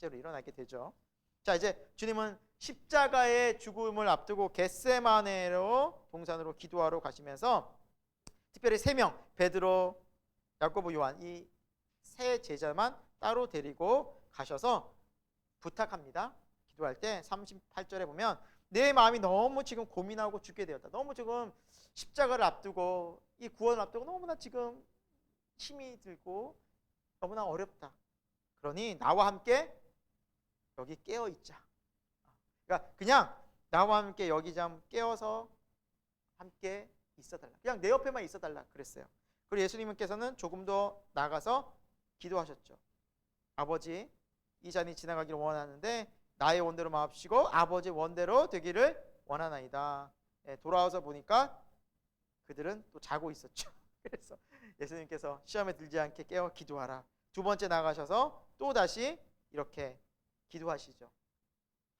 Speaker 1: 실제로 일어나게 되죠. 자, 이제 주님은 십자가의 죽음을 앞두고 겟세마네로 동산으로 기도하러 가시면서 특별히 3명 베드로, 야고보, 요한 이 세 제자만 따로 데리고 가셔서 부탁합니다. 기도할 때 38절에 보면 내 마음이 너무 지금 고민하고 죽게 되었다. 너무 지금 십자가를 앞두고 이 구원을 앞두고 너무나 지금 힘이 들고 너무나 어렵다. 그러니 나와 함께 여기 깨어 있자. 그러니까 그냥 나와 함께 여기 좀 깨어서 함께 있어달라. 그냥 내 옆에만 있어달라 그랬어요. 그리고 예수님께서는 조금 더 나가서 기도하셨죠. 아버지, 이 잔이 지나가기를 원하는데 나의 원대로 마옵시고 아버지 원대로 되기를 원하나이다. 돌아와서 보니까 그들은 또 자고 있었죠. 그래서 예수님께서 시험에 들지 않게 깨어 기도하라. 2번째 나가셔서 또 다시 이렇게 기도하시죠.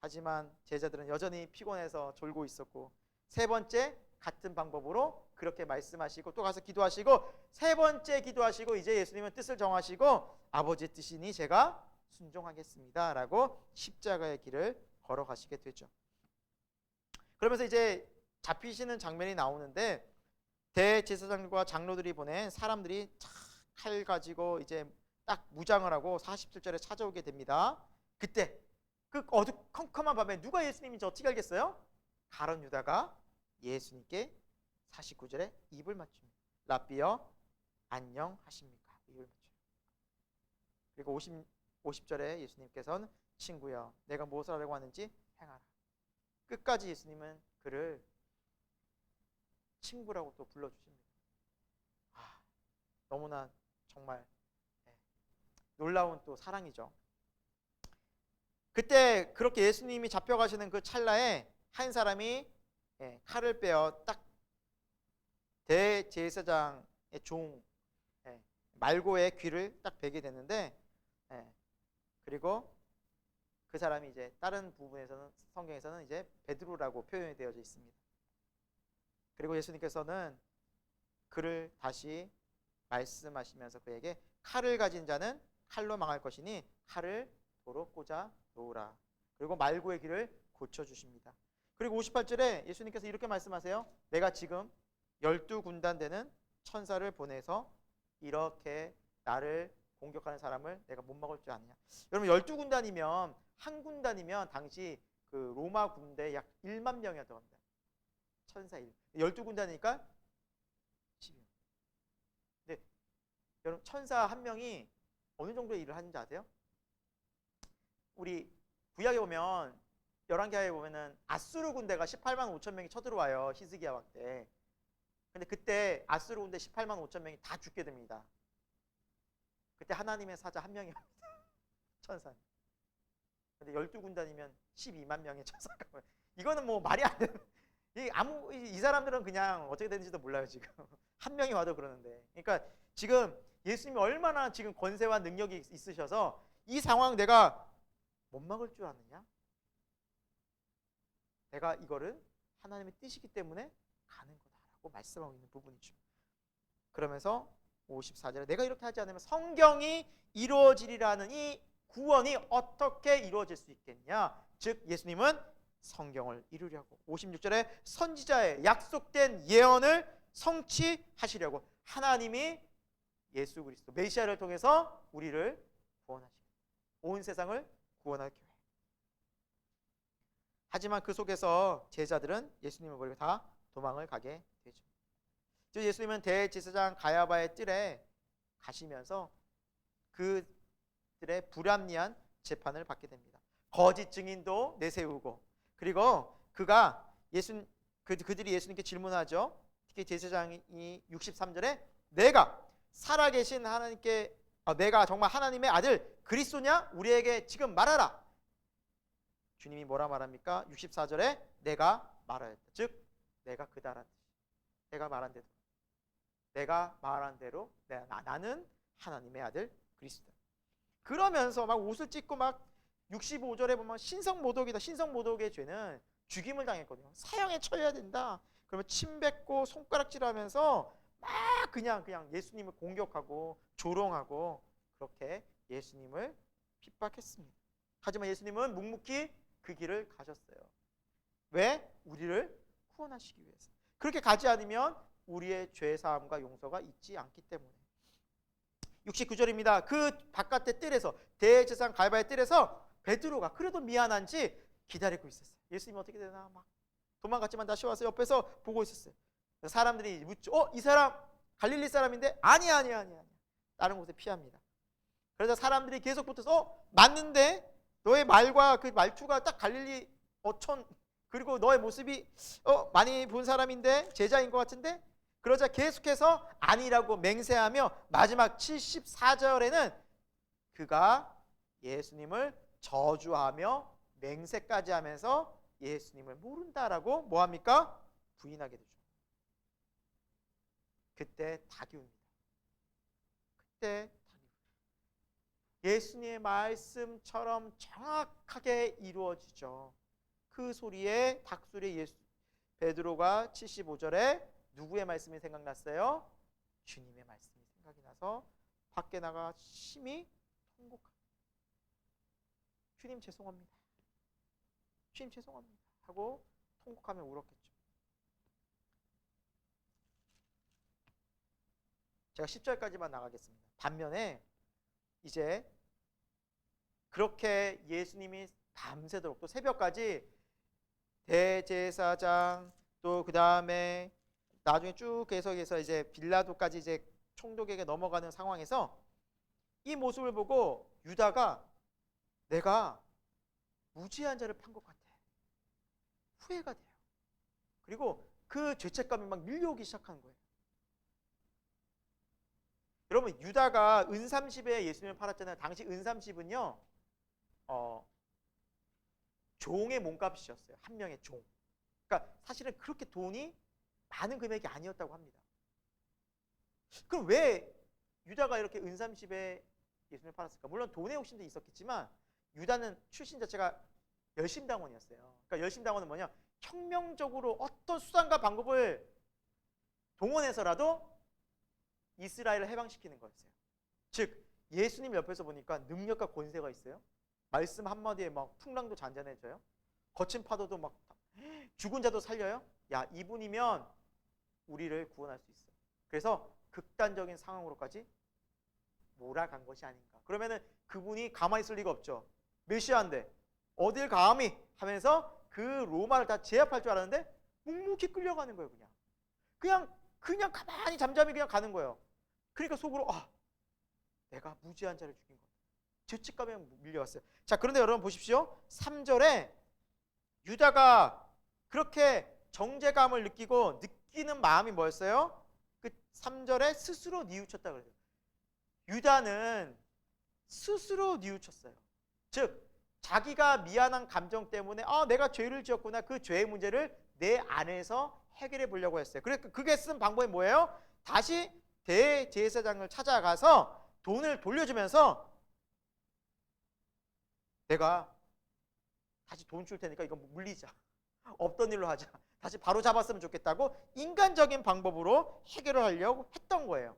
Speaker 1: 하지만 제자들은 여전히 피곤해서 졸고 있었고 3번째 같은 방법으로 그렇게 말씀하시고 또 가서 기도하시고 3번째 기도하시고 이제 예수님은 뜻을 정하시고 아버지의 뜻이니 제가 순종하겠습니다 라고 십자가의 길을 걸어가시게 되죠. 그러면서 이제 잡히시는 장면이 나오는데 대제사장과 장로들이 보낸 사람들이 칼 가지고 이제 딱 무장을 하고 47절에 찾아오게 됩니다. 그때 그 어두컴컴한 밤에 누가 예수님인지 어떻게 알겠어요? 가룟 유다가 예수님께 49절에 입을 맞춥니다. 라삐여 안녕하십니까? 입을 맞춰요. 그리고 50절에 예수님께서는 친구여 내가 무엇을 하려고 하는지 행하라. 끝까지 예수님은 그를 친구라고 또 불러주십니다. 너무나 정말 놀라운 또 사랑이죠. 그때 그렇게 예수님이 잡혀가시는 그 찰나에 한 사람이 칼을 빼어 딱 대제사장의 종 말고의 귀를 딱 베게 되는데 그리고 그 사람이 이제 다른 부분에서는 성경에서는 이제 베드로라고 표현이 되어져 있습니다. 그리고 예수님께서는 그를 다시 말씀하시면서 그에게 칼을 가진 자는 칼로 망할 것이니 칼을 도로 꽂아 놓으라. 그리고 말고의 귀를 고쳐주십니다. 그리고 58절에 예수님께서 이렇게 말씀하세요. 내가 지금 12군단 되는 천사를 보내서 이렇게 나를 공격하는 사람을 내가 못 막을 줄 아느냐. 여러분 12군단이면 한 군단이면 당시 그 로마 군대 약 1만 명이었다고 합니다. 천사 1. 12군단이니까 12명. 근데 여러분 천사 한 명이 어느 정도의 일을 하는지 아세요? 우리 구약에 보면 열왕기하에 보면은 아수르 군대가 18만 5천 명이 쳐들어와요. 히스기야 왕 때. 근데 그때 아수르 군대 18만 5천 명이 다 죽게 됩니다. 그때 하나님의 사자 한 명이 천사. 근데 12군단이면 12만 명의 천사가. 이거는 뭐 말이 안 되는. 이 사람들은 그냥 어떻게 되는지도 몰라요 지금. 한 명이 와도 그러는데. 그러니까 지금 예수님이 얼마나 지금 권세와 능력이 있으셔서 이 상황 내가 못 막을 줄 아느냐? 내가 이거를 하나님의 뜻이기 때문에 가는 거다라고 말씀하고 있는 부분이죠. 그러면서 54절에 내가 이렇게 하지 않으면 성경이 이루어지리라는 이 구원이 어떻게 이루어질 수 있겠냐? 즉 예수님은 성경을 이루려고 56절에 선지자의 약속된 예언을 성취하시려고 하나님이 예수 그리스도 메시아를 통해서 우리를 구원하시고 온 세상을 구원할 교회. 하지만 그 속에서 제자들은 예수님을 버리고 다 도망을 가게 되죠. 즉 예수님은 대제사장 가야바의 뜰에 가시면서 그들의 불합리한 재판을 받게 됩니다. 거짓 증인도 내세우고 그리고 그들이 예수님께 질문하죠. 특히 제사장이 63절에 내가 살아계신 하나님께 내가 정말 하나님의 아들 그리스도냐? 우리에게 지금 말하라. 주님이 뭐라 말합니까? 64절에 내가 말하였다. 즉 내가 그다란 뜻. 내가 말한 대로 나는 하나님의 아들 그리스도. 그러면서 막 옷을 찢고 막 65절에 보면 신성모독이다. 신성모독의 죄는 죽임을 당했거든요. 사형에 처해야 된다. 그러면 침 뱉고 손가락질하면서 막 그냥 예수님을 공격하고 조롱하고 그렇게 예수님을 핍박했습니다. 하지만 예수님은 묵묵히 그 길을 가셨어요. 왜? 우리를 구원하시기 위해서. 그렇게 가지 않으면 우리의 죄 사함과 용서가 있지 않기 때문에. 69절입니다. 그 바깥의 뜰에서, 대제사장 갈바의 뜰에서 베드로가 그래도 미안한지 기다리고 있었어요. 예수님이 어떻게 되나 막 도망갔지만 다시 와서 옆에서 보고 있었어요. 사람들이 묻죠. 이 사람 갈릴리 사람인데? 아니야. 다른 곳에 피합니다. 그래서 사람들이 계속 붙어서 맞는데 너의 말과 그 말투가 딱 갈릴리 어촌, 그리고 너의 모습이 많이 본 사람인데, 제자인 것 같은데. 그러자 계속해서 아니라고 맹세하며 마지막 74절에는 그가 예수님을 저주하며 맹세까지 하면서 예수님을 모른다라고 뭐합니까? 부인하게 되죠. 그때 닭이옵니다. 그때 예수님의 말씀처럼 정확하게 이루어지죠. 그 소리에, 닭소리에 베드로가 75절에 누구의 말씀이 생각났어요? 주님의 말씀이 생각이 나서 밖에 나가 심히 통곡합니다. 주님 죄송합니다. 주님 죄송합니다 하고 통곡하며 울었겠죠. 제가 10절까지만 나가겠습니다. 반면에 이제 그렇게 예수님이 밤새도록 또 새벽까지 대제사장, 또 그 다음에 나중에 쭉 계속해서 이제 빌라도까지 이제 총독에게 넘어가는 상황에서 이 모습을 보고 유다가 내가 무지한 자를 판 것 같아, 후회가 돼요. 그리고 그 죄책감이 막 밀려오기 시작하는 거예요. 여러분, 유다가 은30에 예수님을 팔았잖아요. 당시 은30은요 종의 몸값이었어요. 한 명의 종. 그러니까 사실은 그렇게 돈이 많은 금액이 아니었다고 합니다. 그럼 왜 유다가 이렇게 은30에 예수님을 팔았을까? 물론 돈의 욕심도 있었겠지만 유다는 출신 자체가 열심당원이었어요. 그러니까 열심당원은 뭐냐? 혁명적으로 어떤 수단과 방법을 동원해서라도 이스라엘을 해방시키는 거였어요. 즉 예수님 옆에서 보니까 능력과 권세가 있어요. 말씀 한마디에 막 풍랑도 잔잔해져요. 거친 파도도 막 죽은 자도 살려요. 야, 이분이면 우리를 구원할 수 있어. 그래서 극단적인 상황으로까지 몰아간 것이 아닌가. 그러면은 그분이 가만히 있을 리가 없죠. 메시아인데 어딜 감히 하면서 그 로마를 다 제압할 줄 알았는데 묵묵히 끌려가는 거예요. 그냥 가만히 잠잠히 그냥 가는 거예요. 그러니까 속으로 내가 무지한 자를 죽인 거야. 죄책감에 밀려왔어요. 자, 그런데 여러분 보십시오. 3절에 유다가 그렇게 정죄감을 느끼는 마음이 뭐였어요? 그 3절에 스스로 뉘우쳤다 그래요. 유다는 스스로 뉘우쳤어요. 즉 자기가 미안한 감정 때문에 내가 죄를 지었구나, 그 죄의 문제를 내 안에서 해결해 보려고 했어요. 그래서 그게 쓴 방법이 뭐예요? 다시 대제사장을 찾아가서 돈을 돌려주면서 내가 다시 돈 줄 테니까 이거 물리자, 없던 일로 하자, 다시 바로 잡았으면 좋겠다고 인간적인 방법으로 해결을 하려고 했던 거예요.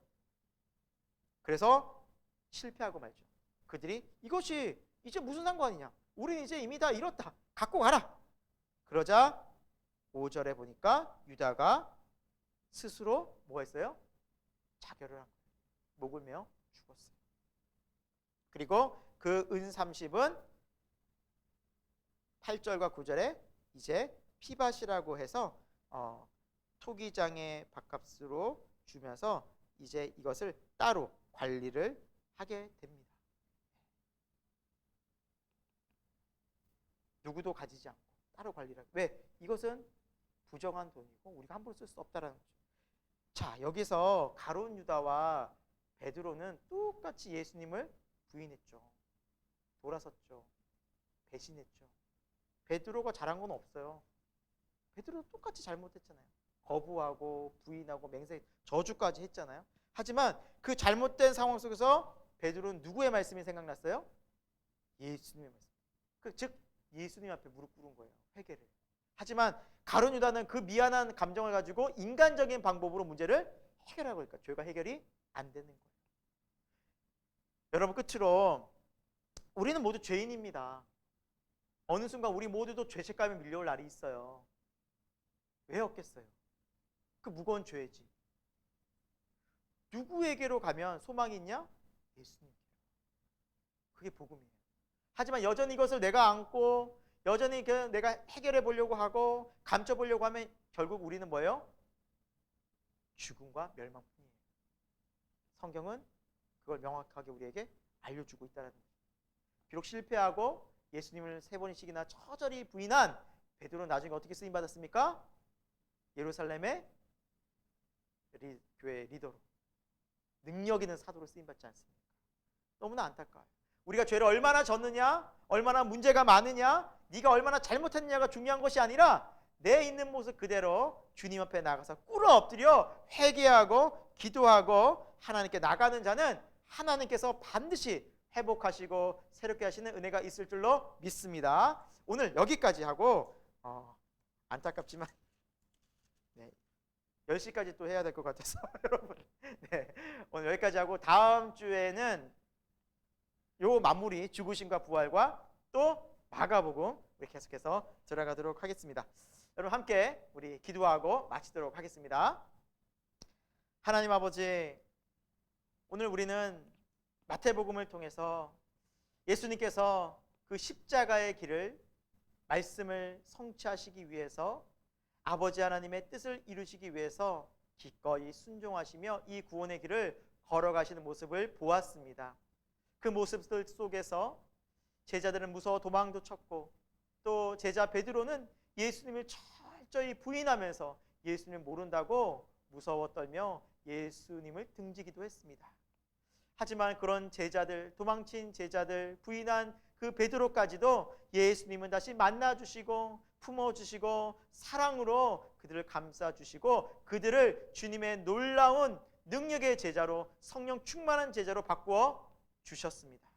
Speaker 1: 그래서 실패하고 말죠. 그들이 이것이 이제 무슨 상관이냐, 우린 이제 이미 다 잃었다, 갖고 가라. 그러자 5절에 보니까 유다가 스스로 뭐 했어요? 자결을 한 거예요. 목을 메어 죽었어요. 그리고 그 은30은 8절과 9절에 이제 피밭이라고 해서 토기장의 밥값으로 주면서 이제 이것을 따로 관리를 하게 됩니다. 누구도 가지지 않고 따로 관리를. 왜? 이것은 부정한 돈이고 우리가 함부로 쓸 수 없다라는 거죠. 자, 여기서 가룟 유다와 베드로는 똑같이 예수님을 부인했죠. 돌아섰죠. 배신했죠. 베드로가 잘한 건 없어요. 베드로도 똑같이 잘못했잖아요. 거부하고 부인하고 맹세, 저주까지 했잖아요. 하지만 그 잘못된 상황 속에서 베드로는 누구의 말씀이 생각났어요? 예수님의 말씀. 즉 예수님 앞에 무릎 꿇은 거예요. 회개를. 하지만 가룟 유다는 그 미안한 감정을 가지고 인간적인 방법으로 문제를 해결하고 있으니까 죄가 해결이 안 되는 거예요. 여러분, 끝으로 우리는 모두 죄인입니다. 어느 순간 우리 모두도 죄책감에 밀려올 날이 있어요. 왜 없겠어요? 그 무거운 죄지. 누구에게로 가면 소망이 있냐? 예수님께. 그게 복음이에요. 하지만 여전히 이것을 내가 안고 여전히 내가 해결해 보려고 하고 감춰 보려고 하면 결국 우리는 뭐예요? 죽음과 멸망뿐이에요. 성경은 그걸 명확하게 우리에게 알려주고 있다는 거예요. 비록 실패하고 예수님을 3번씩이나 처절히 부인한 베드로는 나중에 어떻게 쓰임 받았습니까? 예루살렘의 교회 리더로, 능력 있는 사도로 쓰임 받지 않습니까? 너무나 안타까워요. 우리가 죄를 얼마나 졌느냐, 얼마나 문제가 많으냐, 네가 얼마나 잘못했느냐가 중요한 것이 아니라 내 있는 모습 그대로 주님 앞에 나가서 꿇어 엎드려 회개하고 기도하고 하나님께 나가는 자는 하나님께서 반드시 회복하시고 새롭게 하시는 은혜가 있을 줄로 믿습니다. 오늘 여기까지 하고 안타깝지만 10시까지 또 해야 될 것 같아서 여러분 오늘 여기까지 하고 다음 주에는 요 마무리 죽으심과 부활과 또 마가복음 우리 계속해서 들어가도록 하겠습니다. 여러분 함께 우리 기도하고 마치도록 하겠습니다. 하나님 아버지, 오늘 우리는 마태복음을 통해서 예수님께서 그 십자가의 길을 말씀을 성취하시기 위해서 아버지 하나님의 뜻을 이루시기 위해서 기꺼이 순종하시며 이 구원의 길을 걸어가시는 모습을 보았습니다. 그 모습들 속에서 제자들은 무서워 도망도 쳤고 또 제자 베드로는 예수님을 철저히 부인하면서 예수님을 모른다고 무서워 떨며 예수님을 등지기도 했습니다. 하지만 그런 제자들, 도망친 제자들, 부인한 그 베드로까지도 예수님은 다시 만나주시고 품어주시고 사랑으로 그들을 감싸주시고 그들을 주님의 놀라운 능력의 제자로, 성령 충만한 제자로 바꾸어 주셨습니다.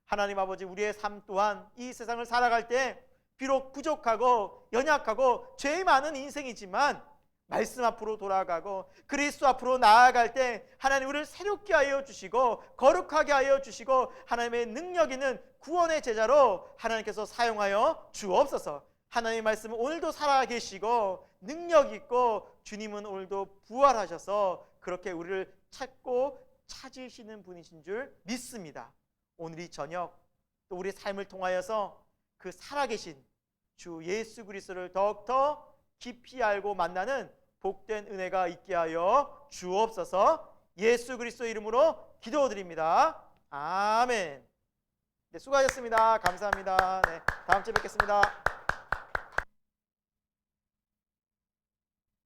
Speaker 1: 하나님 아버지, 우리의 삶 또한 이 세상을 살아갈 때 비록 부족하고 연약하고 죄 많은 인생이지만 말씀 앞으로 돌아가고 그리스도 앞으로 나아갈 때 하나님 우리를 새롭게 하여 주시고 거룩하게 하여 주시고 하나님의 능력 있는 구원의 제자로 하나님께서 사용하여 주옵소서. 하나님의 말씀은 오늘도 살아계시고 능력 있고 주님은 오늘도 부활하셔서 그렇게 우리를 찾고 찾으시는 분이신 줄 믿습니다. 오늘 이 저녁 또 우리 삶을 통하여서 그 살아계신 주 예수 그리스도를 더욱더 깊이 알고 만나는 복된 은혜가 있게 하여 주옵소서. 예수 그리스도 이름으로 기도드립니다. 아멘. 네, 수고하셨습니다. 감사합니다. 네, 다음 주에 뵙겠습니다.